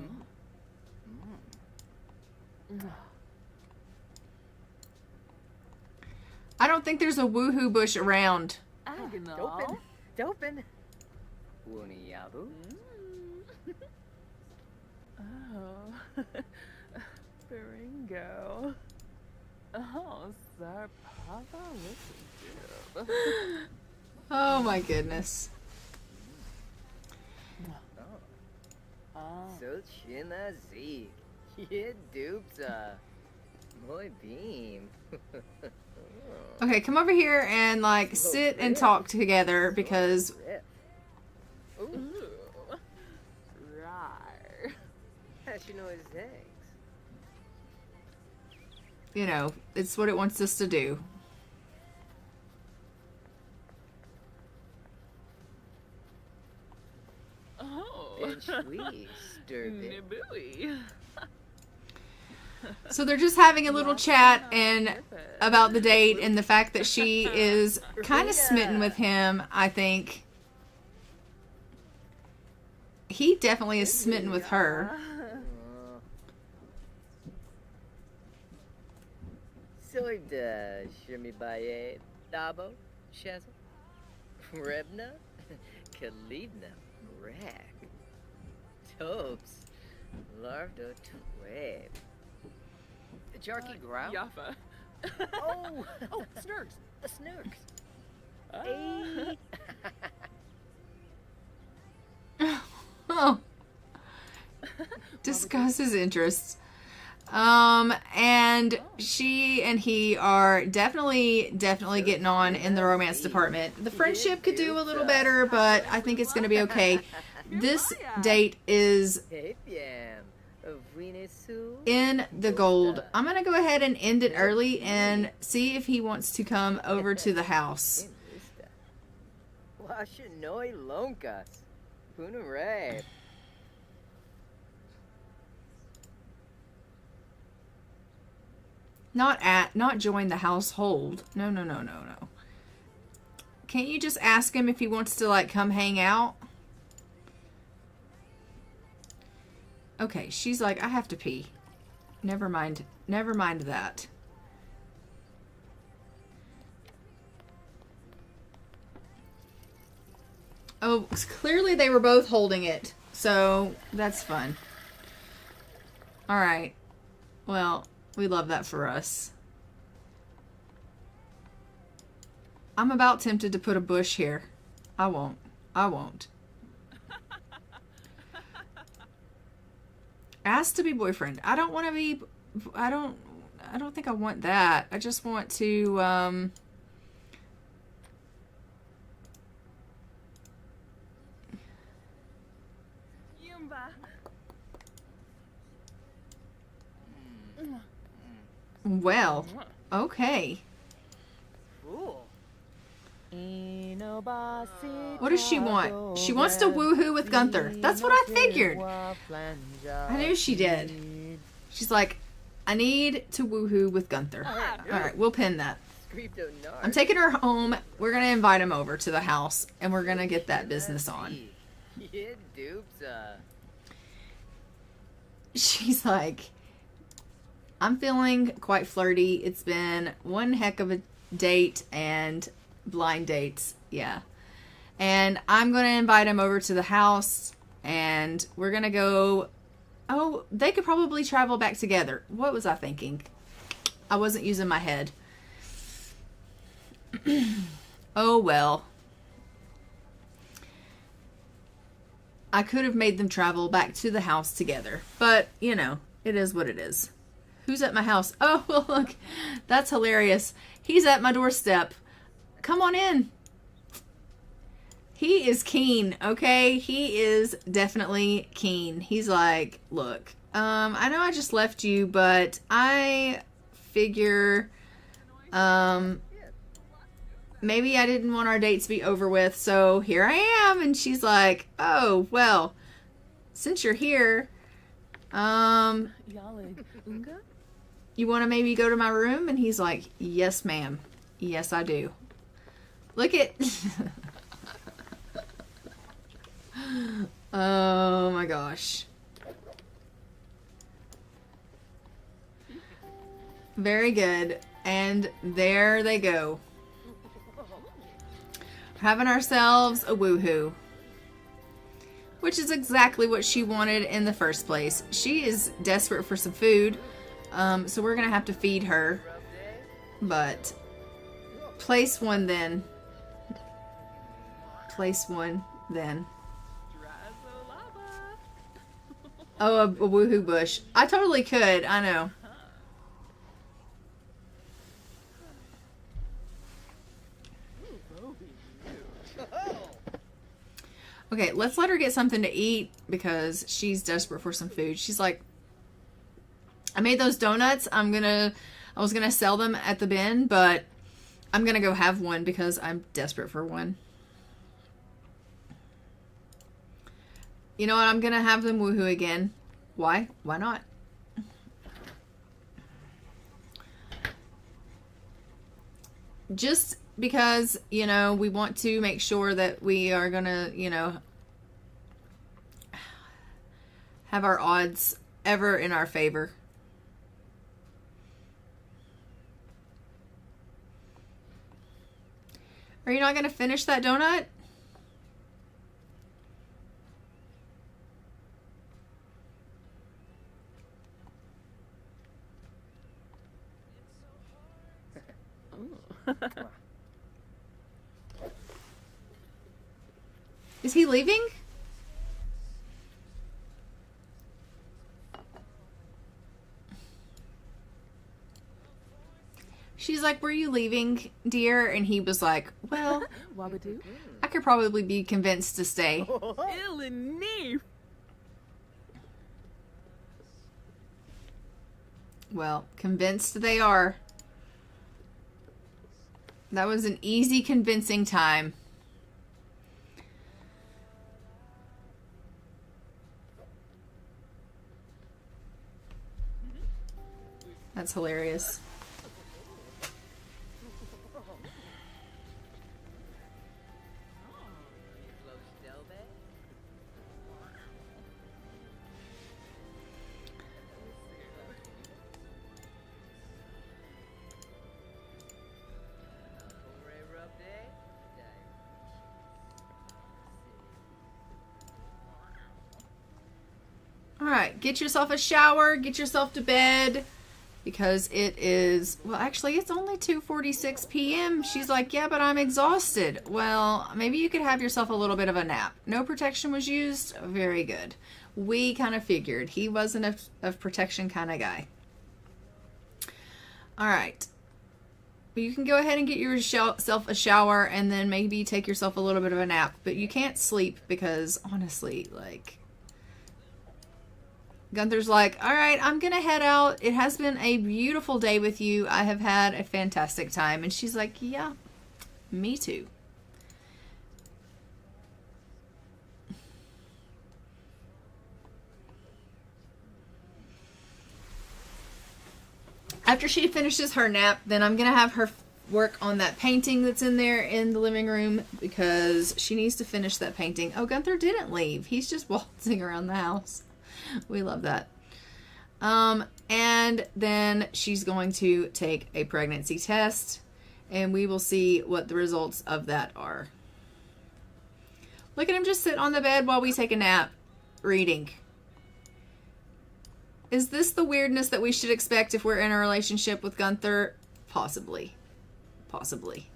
[SPEAKER 1] I don't think there's a woohoo bush around.
[SPEAKER 6] Agonal.
[SPEAKER 7] Dopin. Wuniyabu.
[SPEAKER 6] Oh. Baringo. Oh, Sarpava Whistle.
[SPEAKER 1] Oh my goodness.
[SPEAKER 6] Oh.
[SPEAKER 7] Solchina Z. Ye dupsa. Muy beam.
[SPEAKER 1] Okay, come over here and like sit and talk together because
[SPEAKER 7] Rip. Ooh.
[SPEAKER 6] Ooh. Rar.
[SPEAKER 7] How'd you know his eggs?
[SPEAKER 1] you know, it's what it wants us to do.
[SPEAKER 6] Oh.
[SPEAKER 7] And sweet, sturby.
[SPEAKER 6] Nibooey.
[SPEAKER 1] So they're just having a little chat and about the date and the fact that she is kind of smitten with him, I think. He definitely is smitten with her.
[SPEAKER 7] Soyda, Shirmi Baye, Dabo, Shazel, Rebna, Kalidna, Rack, Topes, Lardo Tweb, Jarky Growl.
[SPEAKER 6] Yaffa.
[SPEAKER 7] Oh,
[SPEAKER 6] Oh, Snurks.
[SPEAKER 7] a Snurks.
[SPEAKER 6] Ah.
[SPEAKER 1] Oh. Discuss his interests. And she and he are definitely getting on in the romance department. The friendship could do a little better, but I think it's going to be okay. This date is in the gold. I'm going to go ahead and end it early and see if he wants to come over to the house.
[SPEAKER 7] Washinoi Lonkas. Punare.
[SPEAKER 1] Not join the household. No. Can't you just ask him if he wants to like come hang out? Okay, she's like, I have to pee. Never mind that. Oh, clearly they were both holding it. So, that's fun. All right. Well, we love that for us. I'm about tempted to put a bush here. I won't. Ask to be boyfriend. I don't want to be... I don't think I want that. I just want to...
[SPEAKER 6] Yumba.
[SPEAKER 1] Well, okay.
[SPEAKER 7] Cool.
[SPEAKER 1] What does she want? She wants to woohoo with Gunther. That's what I figured. I knew she did. She's like, I need to woohoo with Gunther. All right, we'll pin that. I'm taking her home. We're going to invite him over to the house, and we're going to get that business on. She's like, I'm feeling quite flirty. It's been one heck of a date and blind dates. Yeah. And I'm going to invite him over to the house and we're going to go. Oh, they could probably travel back together. What was I thinking? I wasn't using my head. Oh, well. I could have made them travel back to the house together. But, you know, it is what it is. Who's at my house? Oh, well, look. That's hilarious. He's at my doorstep. Come on in. He is keen, okay? He is definitely keen. He's like, look, I know I just left you, but I figure maybe I didn't want our date to be over with, so here I am. And she's like, oh, well, since you're here,
[SPEAKER 6] Yalig Unga?
[SPEAKER 1] you want to maybe go to my room? And he's like, yes, ma'am. Yes, I do. Look at... Oh my gosh. Very good. And there they go. Having ourselves a woohoo. Which is exactly what she wanted in the first place. She is desperate for some food. So we're going to have to feed her. But place one then. Place one then. Oh, a woohoo bush. I totally could. I know. Okay, let's let her get something to eat because she's desperate for some food. She's like, I made those donuts. I was gonna sell them at the bin, but I'm gonna go have one because I'm desperate for one. You know what? I'm going to have them woohoo again. Why? Why not? Just because, you know, we want to make sure that we are going to, you know, have our odds ever in our favor. Are you not going to finish that donut? Is he leaving? She's like, were you leaving, dear? And he was like, well,
[SPEAKER 6] Wabadoo?
[SPEAKER 1] I could probably be convinced to stay.
[SPEAKER 6] Illini!
[SPEAKER 1] Well, convinced they are. That was an easy convincing time. That's hilarious. Alright, get yourself a shower, get yourself to bed, because it is, well, actually, it's only 2:46 p.m. She's like, yeah, but I'm exhausted. Well, maybe you could have yourself a little bit of a nap. No protection was used? Very good. We kind of figured. He wasn't a protection kind of guy. Alright. You can go ahead and get yourself a shower, and then maybe take yourself a little bit of a nap. But you can't sleep, because, honestly, like... Gunther's like, all right, I'm going to head out. It has been a beautiful day with you. I have had a fantastic time. And she's like, yeah, me too. After she finishes her nap, then I'm going to have her work on that painting that's in there in the living room because she needs to finish that painting. Oh, Gunther didn't leave. He's just waltzing around the house. We love that. And then she's going to take a pregnancy test, and we will see what the results of that are. Look at him just sit on the bed while we take a nap, reading. Is this the weirdness that we should expect if we're in a relationship with Gunther? Possibly. Possibly.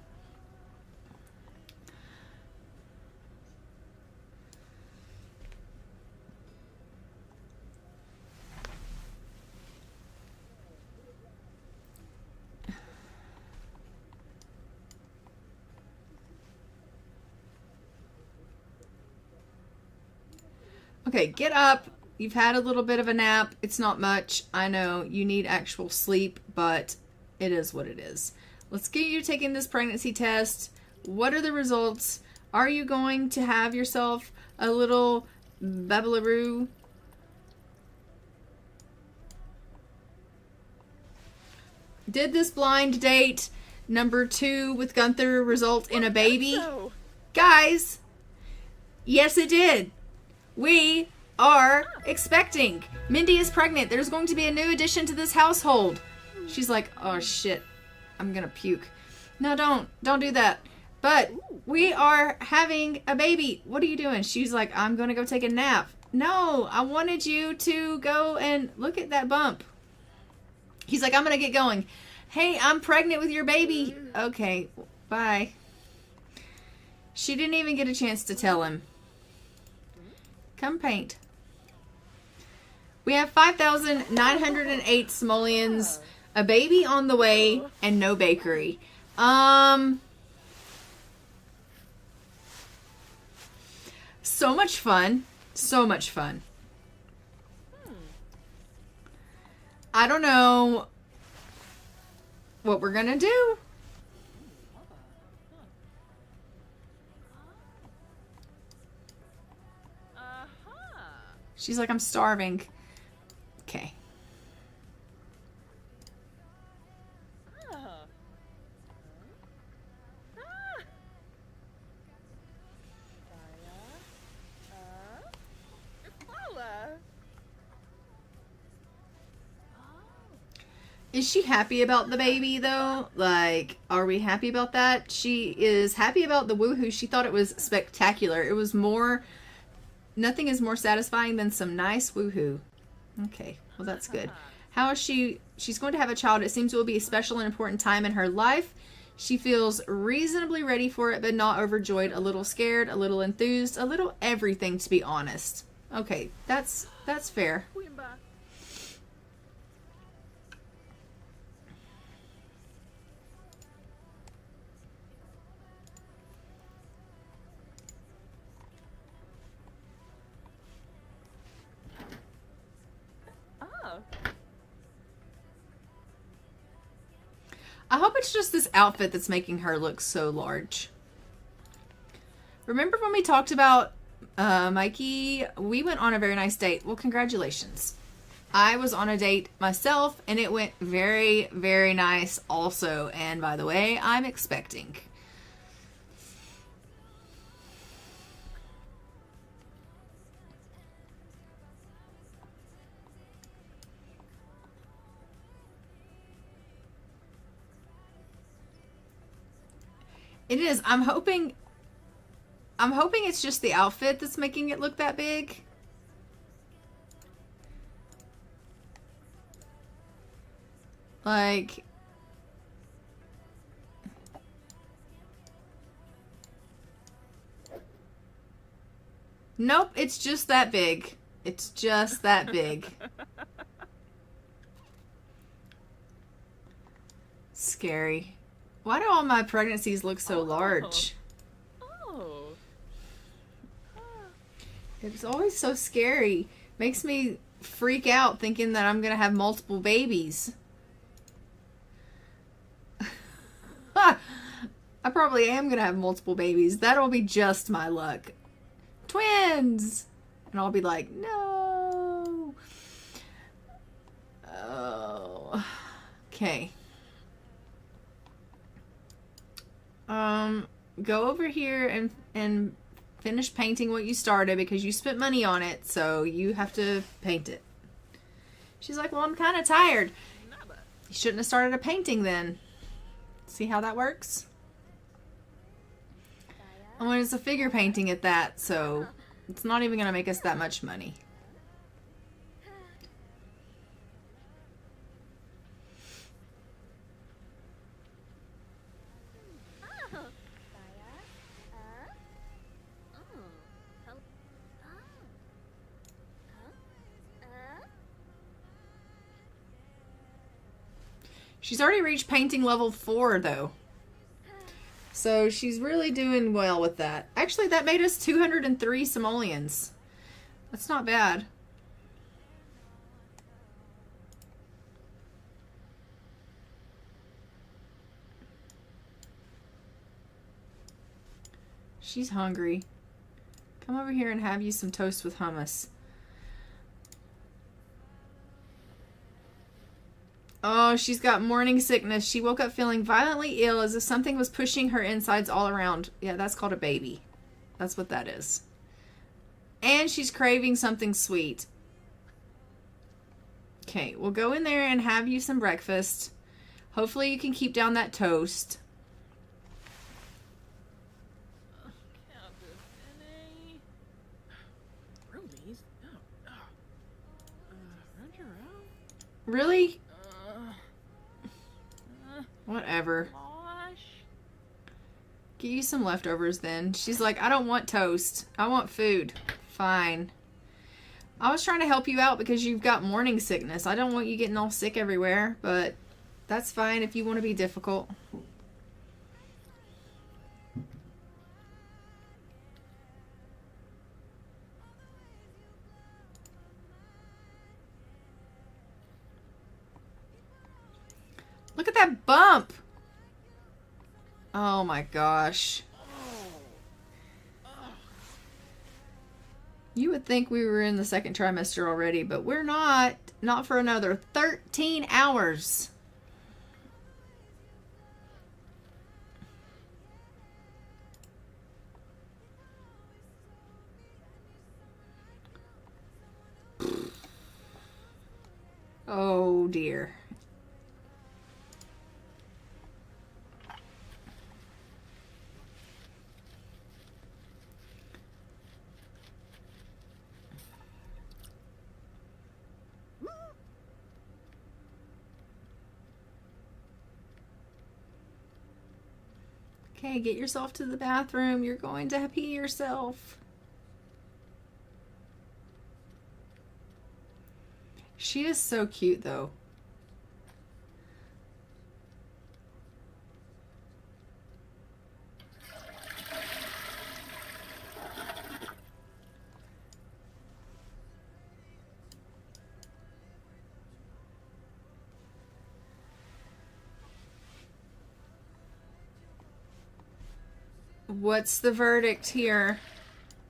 [SPEAKER 1] Okay, get up. You've had a little bit of a nap. It's not much. I know you need actual sleep, but it is what it is. Let's get you taking this pregnancy test. What are the results? Are you going to have yourself a little babaloo? Did this blind date number 2 with Gunther result in a baby?
[SPEAKER 6] So,
[SPEAKER 1] Guys, yes it did. We are expecting. Mindy is pregnant. There's going to be a new addition to this household. She's like, oh shit, I'm gonna puke. No, don't do that. But we are having a baby. What are you doing? She's like, I'm gonna go take a nap. No, I wanted you to go and look at that bump. He's like, I'm gonna get going. Hey, I'm pregnant with your baby. Okay, bye. She didn't even get a chance to tell him. Come paint. We have 5,908 simoleons, a baby on the way, and no bakery. So much fun. So much fun. I don't know what we're gonna do. She's like, I'm starving. Okay. Is she happy about the baby though? Like, are we happy about that? She is happy about the woohoo. She thought it was spectacular. It was more, nothing is more satisfying than some nice woohoo. Okay, well that's good. How is she? She's going to have a child. It seems it will be a special and important time in her life. She feels reasonably ready for it, but not overjoyed. A little scared, a little enthused, a little everything, to be honest. Okay, that's fair. I hope it's just this outfit that's making her look so large. Remember when we talked about Mikey? We went on a very nice date. Well, congratulations. I was on a date myself, and it went very, very nice also. And by the way, I'm expecting. It is. I'm hoping it's just the outfit that's making it look that big. Like, nope, it's just that big. It's just that big. Scary. Why do all my pregnancies look so large?
[SPEAKER 6] Oh.
[SPEAKER 1] It's always so scary. Makes me freak out thinking that I'm going to have multiple babies. I probably am going to have multiple babies. That'll be just my luck. Twins! And I'll be like, no. Oh. Okay. Go over here and finish painting what you started because you spent money on it, so you have to paint it. She's like, well, I'm kind of tired. You shouldn't have started a painting then. See how that works? And when it's a figure painting at that, so it's not even going to make us that much money. She's already reached painting level 4 though. So she's really doing well with that. Actually, that made us 203 simoleons. That's not bad. She's hungry. Come over here and have you some toast with hummus. Oh, she's got morning sickness. She woke up feeling violently ill as if something was pushing her insides all around. Yeah, that's called a baby. That's what that is. And she's craving something sweet. Okay, we'll go in there and have you some breakfast. Hopefully you can keep down that toast. Really? Whatever. Get you some leftovers then. She's like, I don't want toast. I want food. Fine. I was trying to help you out because you've got morning sickness. I don't want you getting all sick everywhere, but that's fine if you want to be difficult. Look at that bump. Oh my gosh. You would think we were in the second trimester already, but we're not. Not for another 13 hours. Oh dear. Okay, get yourself to the bathroom. You're going to pee yourself. She is so cute, though. What's the verdict here?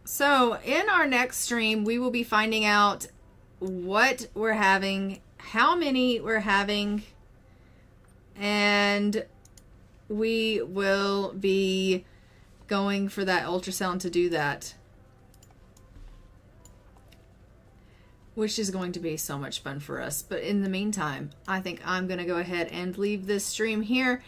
[SPEAKER 1] So in our next stream, we will be finding out what we're having, how many we're having, and we will be going for that ultrasound to do that, which is going to be so much fun for us. But in the meantime, I think I'm going to go ahead and leave this stream here.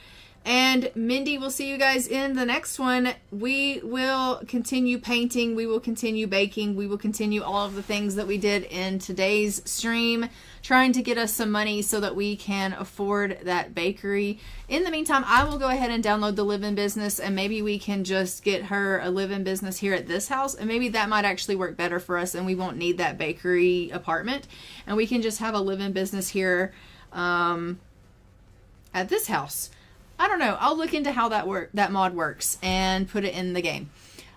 [SPEAKER 1] And Mindy, we'll see you guys in the next one. We will continue painting. We will continue baking. We will continue all of the things that we did in today's stream, trying to get us some money so that we can afford that bakery. In the meantime, I will go ahead and download the live-in business, and maybe we can just get her a live-in business here at this house, and maybe that might actually work better for us, and we won't need that bakery apartment, and we can just have a live-in business here at this house. I don't know. I'll look into how that mod works and put it in the game.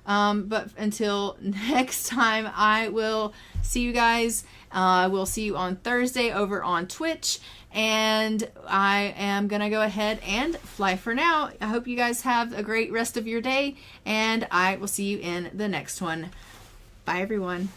[SPEAKER 1] But until next time, I will see you guys. We'll see you on Thursday over on Twitch. And I am going to go ahead and fly for now. I hope you guys have a great rest of your day. And I will see you in the next one. Bye, everyone.